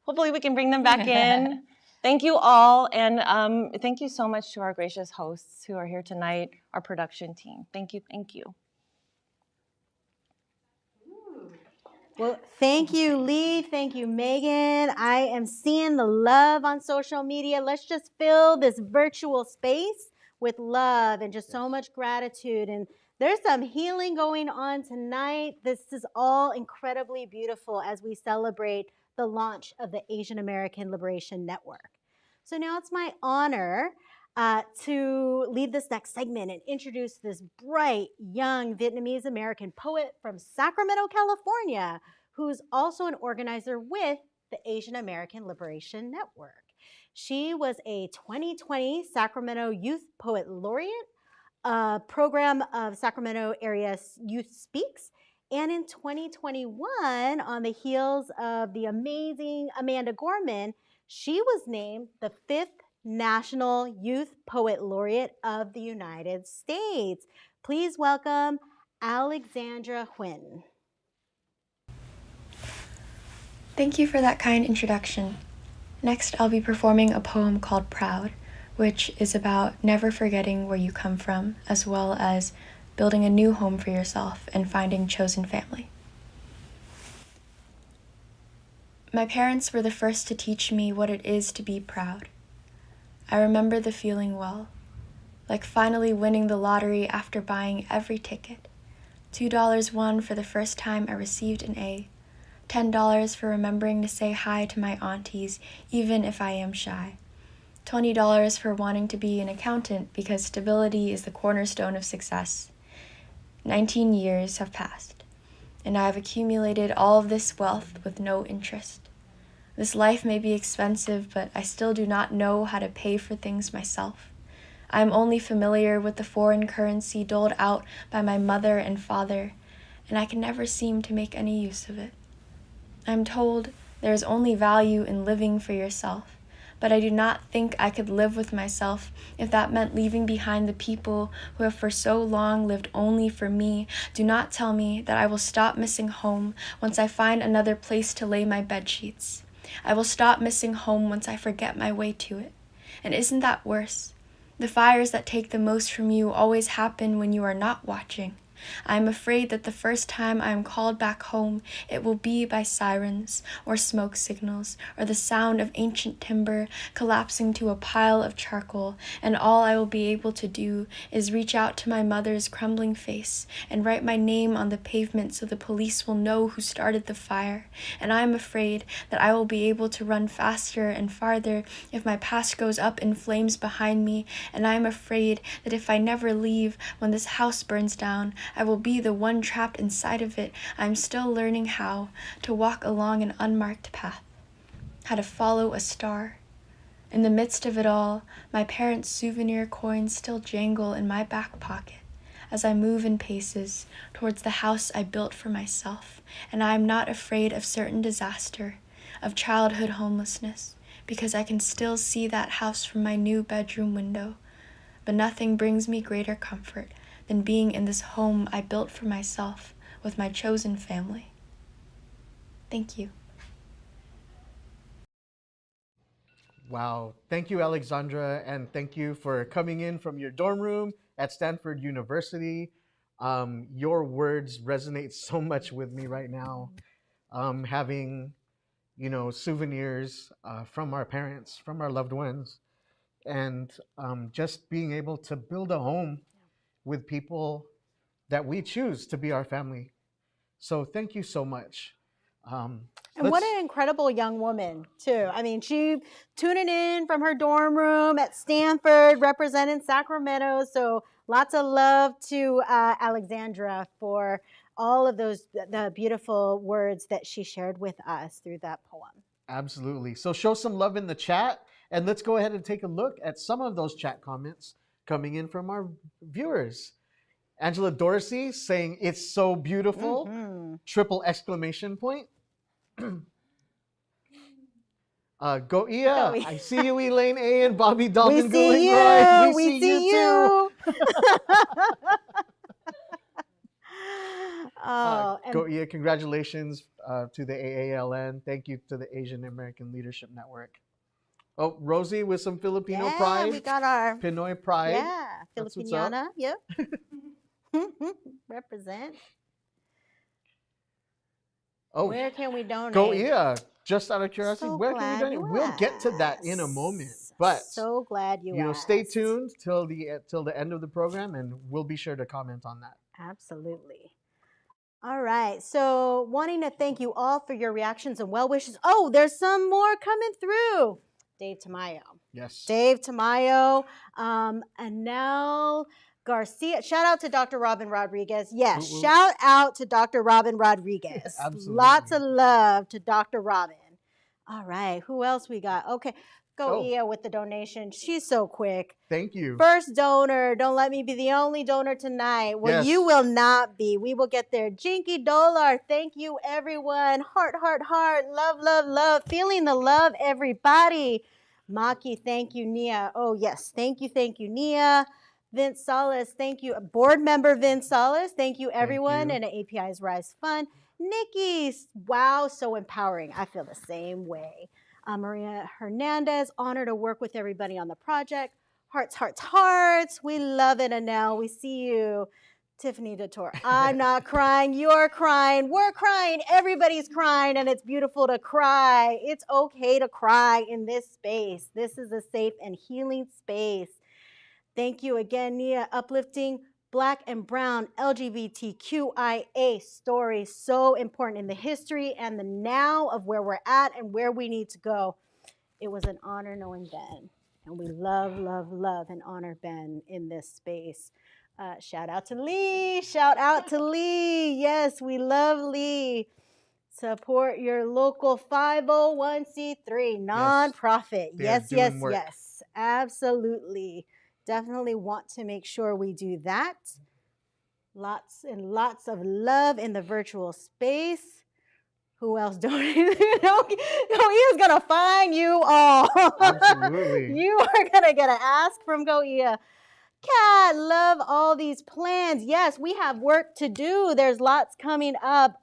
Hopefully we can bring them back in. Thank you all, and thank you so much to our gracious hosts who are here tonight, our production team. Thank you, thank you. Well, thank you, Lee. Thank you, Megan. I am seeing the love on social media. Let's just fill this virtual space with love and just so much gratitude. And there's some healing going on tonight. This is all incredibly beautiful as we celebrate the launch of the Asian American Liberation Network. So now it's my honor to lead this next segment and introduce this bright, young Vietnamese American poet from Sacramento, California, who's also an organizer with the Asian American Liberation Network. She was a 2020 Sacramento Youth Poet Laureate, a program of Sacramento Area Youth Speaks, and in 2021, on the heels of the amazing Amanda Gorman, she was named the 5th National Youth Poet Laureate of the United States. Please welcome Alexandra Huynh. Thank you for that kind introduction. Next, I'll be performing a poem called Proud, which is about never forgetting where you come from, as well as building a new home for yourself and finding chosen family. My parents were the first to teach me what it is to be proud. I remember the feeling well, like finally winning the lottery after buying every ticket. $2 won for the first time I received an A, $10 for remembering to say hi to my aunties even if I am shy, $20 for wanting to be an accountant because stability is the cornerstone of success. 19 years have passed, and I have accumulated all of this wealth with no interest. This life may be expensive, but I still do not know how to pay for things myself. I am only familiar with the foreign currency doled out by my mother and father, and I can never seem to make any use of it. I am told there is only value in living for yourself, but I do not think I could live with myself if that meant leaving behind the people who have for so long lived only for me. Do not tell me that I will stop missing home once I find another place to lay my bedsheets. I will stop missing home once I forget my way to it. And isn't that worse? The fires that take the most from you always happen when you are not watching. I am afraid that the first time I am called back home, it will be by sirens or smoke signals or the sound of ancient timber collapsing to a pile of charcoal, and all I will be able to do is reach out to my mother's crumbling face and write my name on the pavement so the police will know who started the fire. And I am afraid that I will be able to run faster and farther if my past goes up in flames behind me, and I am afraid that if I never leave when this house burns down, I will be the one trapped inside of it. I am still learning how to walk along an unmarked path, how to follow a star. In the midst of it all, my parents' souvenir coins still jangle in my back pocket as I move in paces towards the house I built for myself, and I am not afraid of certain disaster, of childhood homelessness, because I can still see that house from my new bedroom window. But nothing brings me greater comfort than being in this home I built for myself with my chosen family. Thank you. Wow. Thank you, Alexandra, and thank you for coming in from your dorm room at Stanford University. Your words resonate so much with me right now. Having, souvenirs from our parents, from our loved ones, and just being able to build a home with people that we choose to be our family. So thank you so much. And what an incredible young woman, too. I mean, she tuning in from her dorm room at Stanford, representing Sacramento. So lots of love to Alexandra for all of the beautiful words that she shared with us through that poem. Absolutely. So show some love in the chat, and let's go ahead and take a look at some of those chat comments coming in from our viewers. Angela Dorsey saying, "It's so beautiful," triple exclamation point. Goia, I see you, Elaine A. and Bobby Dalton. We see you. We see you. Goia, congratulations to the AALN. Thank you to the Asian American Leadership Network. Oh, Rosie with some Filipino pride. We got our Pinoy pride. Yeah, Filipiniana. Yep. Represent. Oh, where can we donate? Goia, just out of curiosity, So where can we donate? We'll get to that in a moment. But so glad you asked. Stay tuned till the end of the program, and we'll be sure to comment on that. Absolutely. All right. So wanting to thank you all for your reactions and well wishes. Oh, there's some more coming through. Dave Tamayo. Yes. Dave Tamayo, Anel Garcia. Shout out to Dr. Robin Rodriguez. Yes, Ooh, ooh. shout out to Dr. Robin Rodriguez. Absolutely. Lots of love to Dr. Robin. All right, who else we got? Okay, go Oh. Ia with the donation. She's so quick. Thank you. First donor, don't let me be the only donor tonight. Well, Yes. you will not be. We will get there. Jinky Dollar, thank you, everyone. Heart, heart, heart. Love, love, love. Feeling the love, everybody. Maki, thank you, Nia. Oh, yes. Thank you, Nia. Vince Salas, thank you. Board member Vince Salas, thank you, everyone. you. And API's Rise Fund. Nikki, wow, so empowering. I feel the same way. Maria Hernandez, honor to work with everybody on the project. Hearts, hearts, hearts. We love it, Anel. We see you. Tiffany Detour. I'm not crying. You're crying. We're crying. Everybody's crying, and it's beautiful to cry. It's okay to cry in this space. This is a safe and healing space. Thank you again, Nia. Uplifting Black and Brown LGBTQIA stories. So important in the history and the now of where we're at and where we need to go. It was an honor knowing Ben. And we love, love, love and honor Ben in this space. Shout out to Lee. Shout out to Lee. Yes, we love Lee. Support your local 501c3 nonprofit. Yes, yes, work. yes. Absolutely. Definitely want to make sure we do that. Lots and lots of love in the virtual space. Who else donated? Goia's gonna find you all. Absolutely. You are gonna get an ask from Goia. Kat, love all these plans. Yes, we have work to do. There's lots coming up.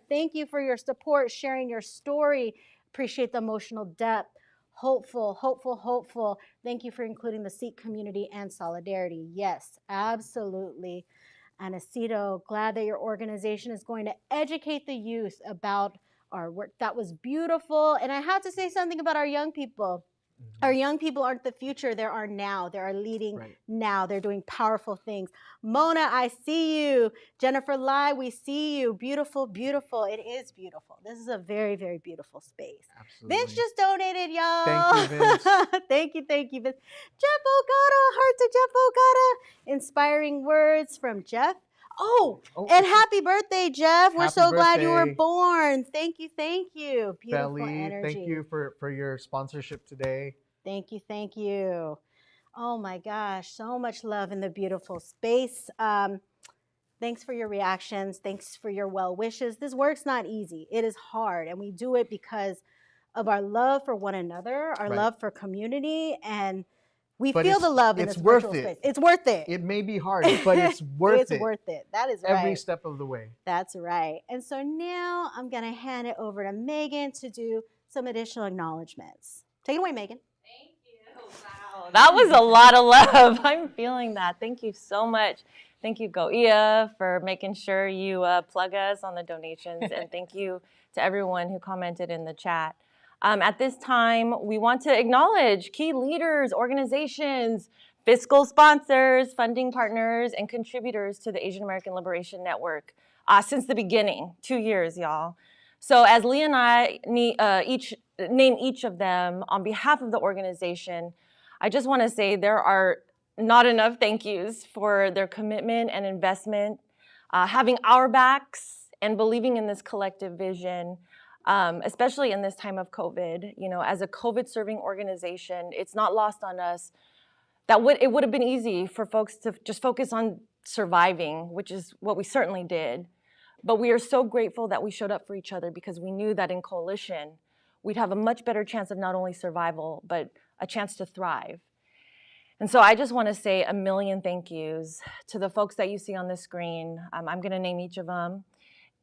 Thank you for your support, sharing your story. Appreciate the emotional depth. Hopeful, hopeful, hopeful. Thank you for including the Sikh community and solidarity. Yes, absolutely. Anacito, glad that your organization is going to educate the youth about our work. That was beautiful. And I have to say something about our young people. Our young people aren't the future, they are now. They are leading now. They're doing powerful things. Mona, I see you. Jennifer Lai, we see you. Beautiful, beautiful. It is beautiful. This is a very, very beautiful space. Absolutely. Vince just donated, y'all. Thank you, Vince. Thank you, Vince. Jeff Ogata, heart to Jeff Ogata. Inspiring words from Jeff. And happy birthday, Jeff. We're Happy so glad you were birthday. born. Thank you, thank you. Beautiful Belly, energy. thank you for your sponsorship today. Thank you, thank you. Oh my gosh, so much love in the beautiful space. Thanks for your reactions. Thanks for your well wishes. This work's not easy. It is hard, and we do it because of our love for one another, our love for community, and we feel the love in this virtual space. It's worth it. It may be hard, but it's worth it. It's worth it. That is right. Every step of the way. That's right. And so now I'm going to hand it over to Megan to do some additional acknowledgments. Take it away, Megan. Wow, that was a lot of love. I'm feeling that. Thank you so much. Thank you, Goia, for making sure you plug us on the donations. And thank you to everyone who commented in the chat. At this time, we want to acknowledge key leaders, organizations, fiscal sponsors, funding partners, and contributors to the Asian American Liberation Network since the beginning, 2 years, y'all. So as Lee and I name each of them on behalf of the organization, I just want to say there are not enough thank yous for their commitment and investment, having our backs and believing in this collective vision. Especially in this time of COVID, as a COVID-serving organization, it's not lost on us that it would have been easy for folks to just focus on surviving, which is what we certainly did. But we are so grateful that we showed up for each other because we knew that in coalition, we'd have a much better chance of not only survival, but a chance to thrive. And so I just want to say a million thank yous to the folks that you see on the screen. I'm going to name each of them.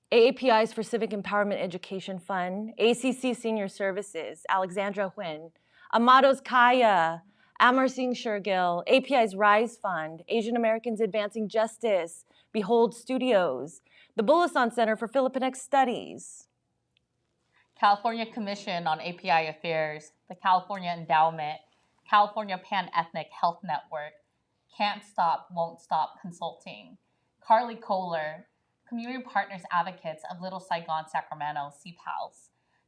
AAPI's for Civic Empowerment Education Fund, ACC Senior Services, Alexandra Huynh, Amados Kaya, Amar Singh Shergill, API's Rise Fund, Asian Americans Advancing Justice, Behold Studios, the Bulasan Center for Filipinx Studies, California Commission on API Affairs, the California Endowment, California Pan-Ethnic Health Network, Can't Stop, Won't Stop Consulting, Carly Kohler, Community Partners Advocates of Little Saigon, Sacramento, CPALS,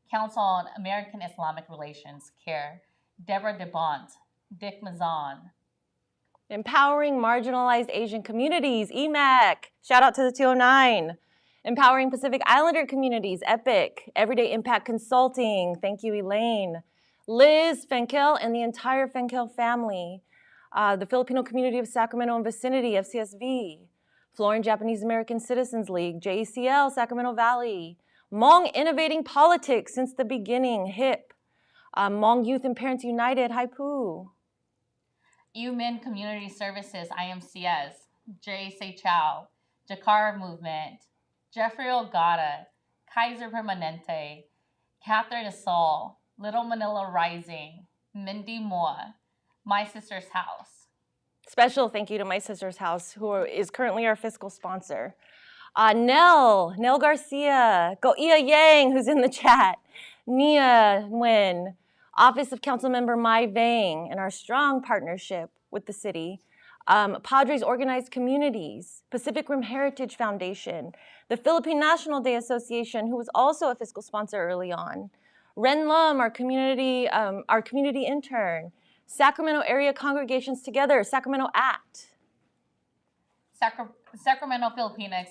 Council on American Islamic Relations, CARE, Deborah DeBont, Dick Mazan. Empowering Marginalized Asian Communities, EMAC. Shout out to the 209. Empowering Pacific Islander Communities, EPIC. Everyday Impact Consulting, thank you, Elaine. Liz Fenkel and the entire Fenkel family. The Filipino Community of Sacramento and Vicinity, FCSV. Florida Japanese American Citizens League, JACL, Sacramento Valley. Hmong Innovating Politics since the beginning, HIP. Hmong Youth and Parents United, Haipu. UMIN Community Services, IMCS, J. Se Chow, Jakara Movement, Jeffrey Ogata, Kaiser Permanente, Catherine Asol, Little Manila Rising, Mindy Moa, My Sister's House. Special thank you to My Sister's House, who is currently our fiscal sponsor. Nell Garcia, Goia Yang, who's in the chat, Nia Nguyen, Office of Councilmember Mai Vang, and our strong partnership with the city, Padres Organized Communities, Pacific Rim Heritage Foundation, the Philippine National Day Association, who was also a fiscal sponsor early on, Ren Lum, our community intern, Sacramento Area Congregations Together, Sacramento ACT. Sacramento Filipinx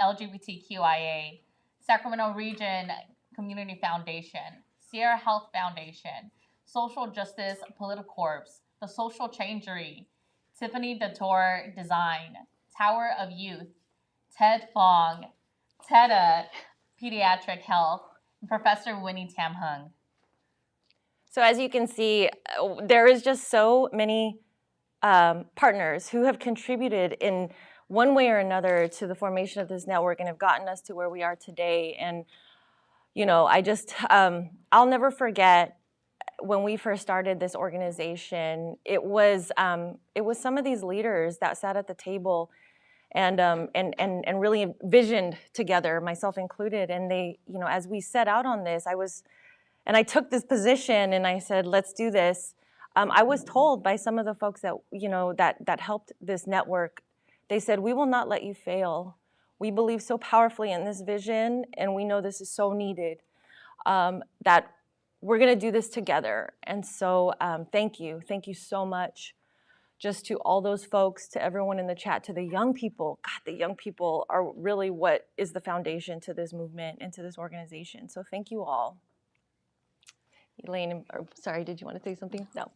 LGBTQIA, Sacramento Region Community Foundation, Sierra Health Foundation, Social Justice Politicorps, The Social Changery, Tiffany Dator Design, Tower of Youth, Ted Fong, TEDA Pediatric Health, and Professor Winnie Tam Hung. So as you can see, there is just so many partners who have contributed in one way or another to the formation of this network and have gotten us to where we are today. And you know, I'll never forget when we first started this organization. It was some of these leaders that sat at the table and really envisioned together, myself included. And they, you know, as we set out on this, I took this position and I said, let's do this. I was told by some of the folks that, you know, that helped this network, they said, we will not let you fail. We believe so powerfully in this vision, and we know this is so needed, that we're gonna do this together. And so thank you so much, just to all those folks, to everyone in the chat, to the young people. God, the young people are really what is the foundation to this movement and to this organization. So thank you all. Elaine, sorry, did you want to say something? No.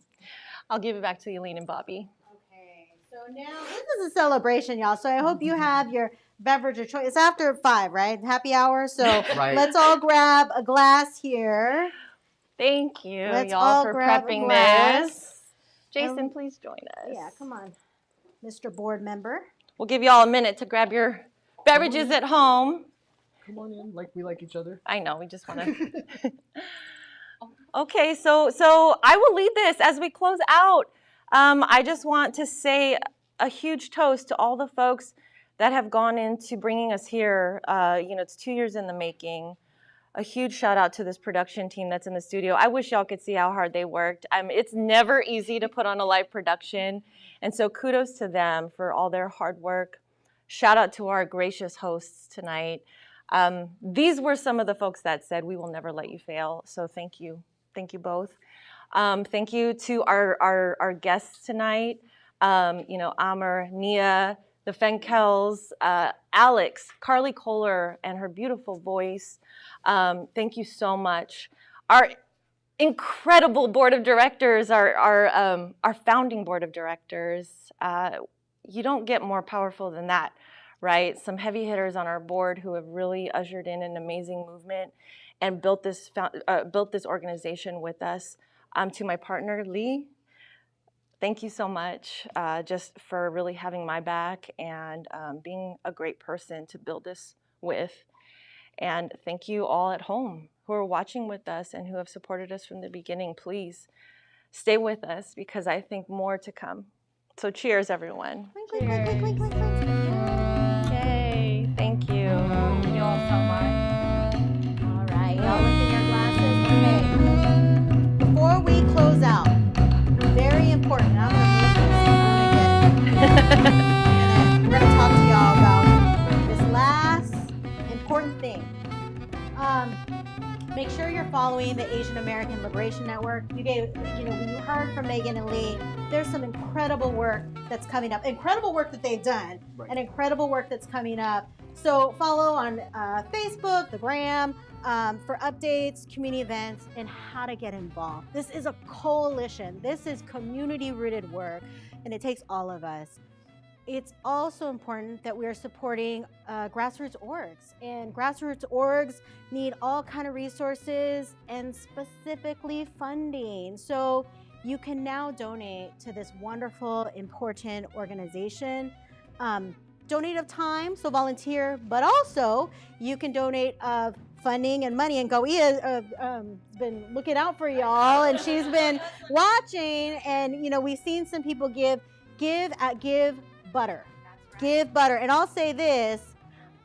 I'll give it back to Elaine and Bobby. Okay, so now this is a celebration, y'all. So I hope you have your beverage of choice. It's after 5, right? Happy hour. So Right. Let's all grab a glass here. Thank you, Let's y'all, all for grab a prepping glass. this. Jason, please join us. Yeah, come on, Mr. Board Member. We'll give you all a minute to grab your beverages at home. Come on in, like we like each other. I know, we just want to. Okay, so I will lead this as we close out. I just want to say a huge toast to all the folks that have gone into bringing us here. You know, it's 2 years in the making. A huge shout out to this production team that's in the studio. I wish y'all could see how hard they worked. It's never easy to put on a live production. And so kudos to them for all their hard work. Shout out to our gracious hosts tonight. These were some of the folks that said, we will never let you fail. So thank you. Thank you both. Thank you to our guests tonight. You know, Amr, Nia, the Fenkels, Alex, Carly Kohler, and her beautiful voice. Thank you so much. Our incredible board of directors, our founding board of directors. You don't get more powerful than that, right? Some heavy hitters on our board who have really ushered in an amazing movement and built this organization with us. To my partner, Lee, thank you so much just for really having my back and being a great person to build this with. And thank you all at home who are watching with us and who have supported us from the beginning. Please stay with us because I think more to come. So cheers, everyone. Cheers. Yay, thank you. Thank you all so much. All right, y'all lifting your glasses. Okay. Before we close out, very important. I'm gonna move this. And then we're gonna talk to y'all about this last important thing. Make sure you're following following the Asian American Liberation Network. When you heard from Megan and Lee, there's some incredible work that's coming up, incredible work that they've done, and incredible work that's coming up. So follow on Facebook, the Gram, for updates, community events, and how to get involved. This is a coalition. This is community-rooted work, and it takes all of us. It's also important that we are supporting grassroots orgs, and grassroots orgs need all kind of resources and specifically funding. So you can now donate to this wonderful, important organization. Donate of time, so volunteer, but also you can donate of funding and money. And Goia has been looking out for y'all, and she's been watching. And we've seen some people give butter. Give butter. And I'll say this,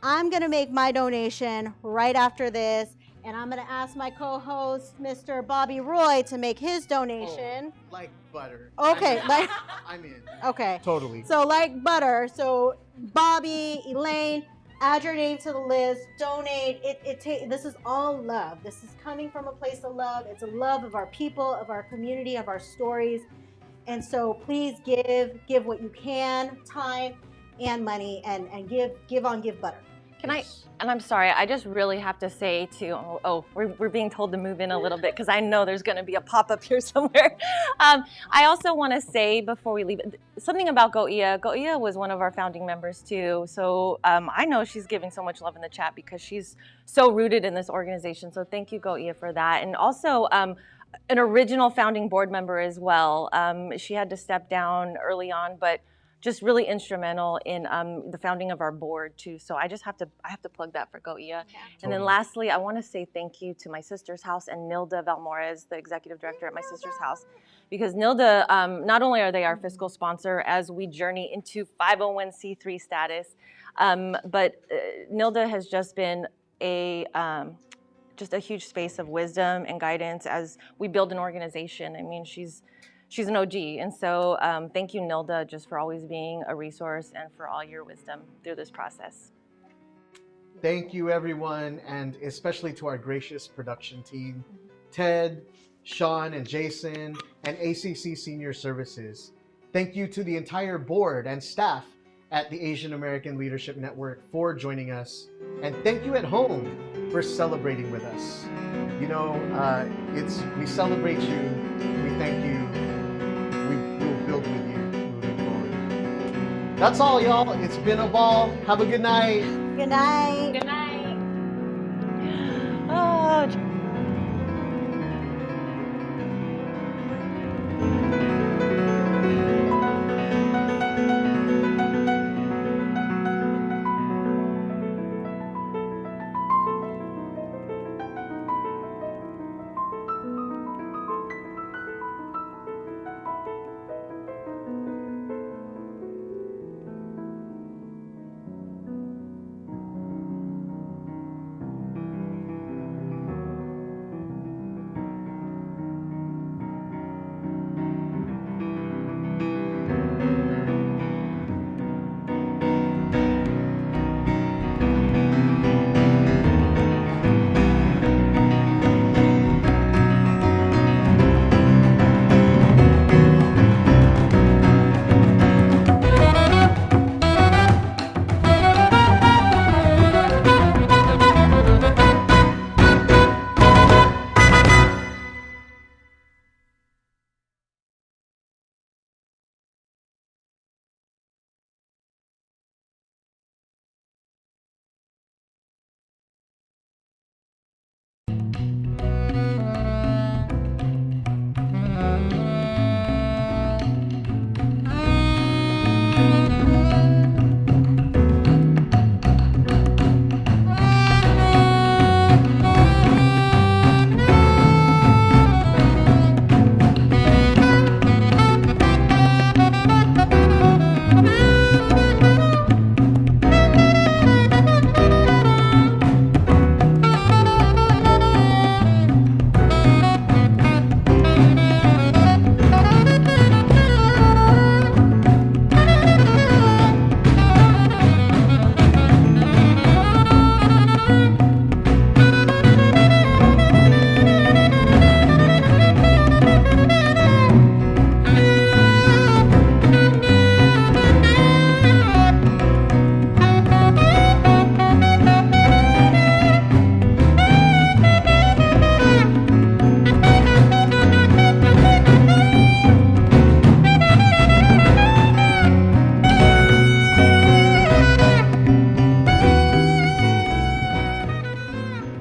I'm gonna make my donation right after this, and I'm gonna ask my co-host, Mr. Bobby Roy, to make his donation. Oh, like butter. Okay, I'm in. Okay. Totally. So like butter. So Bobby, Elaine, add your name to the list, donate. This is all love. This is coming from a place of love. It's a love of our people, of our community, of our stories. And so please give what you can, time and money, and give butter. And I'm sorry, I just really have to say we're being told to move in a little bit because I know there's going to be a pop-up here somewhere. I also want to say before we leave, something about Goia. Goia was one of our founding members too. So I know she's giving so much love in the chat because she's so rooted in this organization. So thank you, Goia, for that. And also, an original founding board member as well. She had to step down early on, but just really instrumental in the founding of our board too. So I have to plug that for Goia. Yeah. And then lastly, I want to say thank you to my sister's house and Nilda Valmores, the executive director at my sister's house, because Nilda, not only are they our fiscal sponsor as we journey into 501c3 status, but Nilda has just been just a huge space of wisdom and guidance as we build an organization. I mean, she's an OG. And so thank you, Nilda, just for always being a resource and for all your wisdom through this process. Thank you, everyone, and especially to our gracious production team, Ted, Sean, and Jason, and ACC Senior Services. Thank you to the entire board and staff at the Asian American Leadership Network for joining us. And thank you at home for celebrating with us. We celebrate you, we thank you, we'll build with you moving forward. That's all, y'all. It's been a ball. Have a good night. Good night. Good night.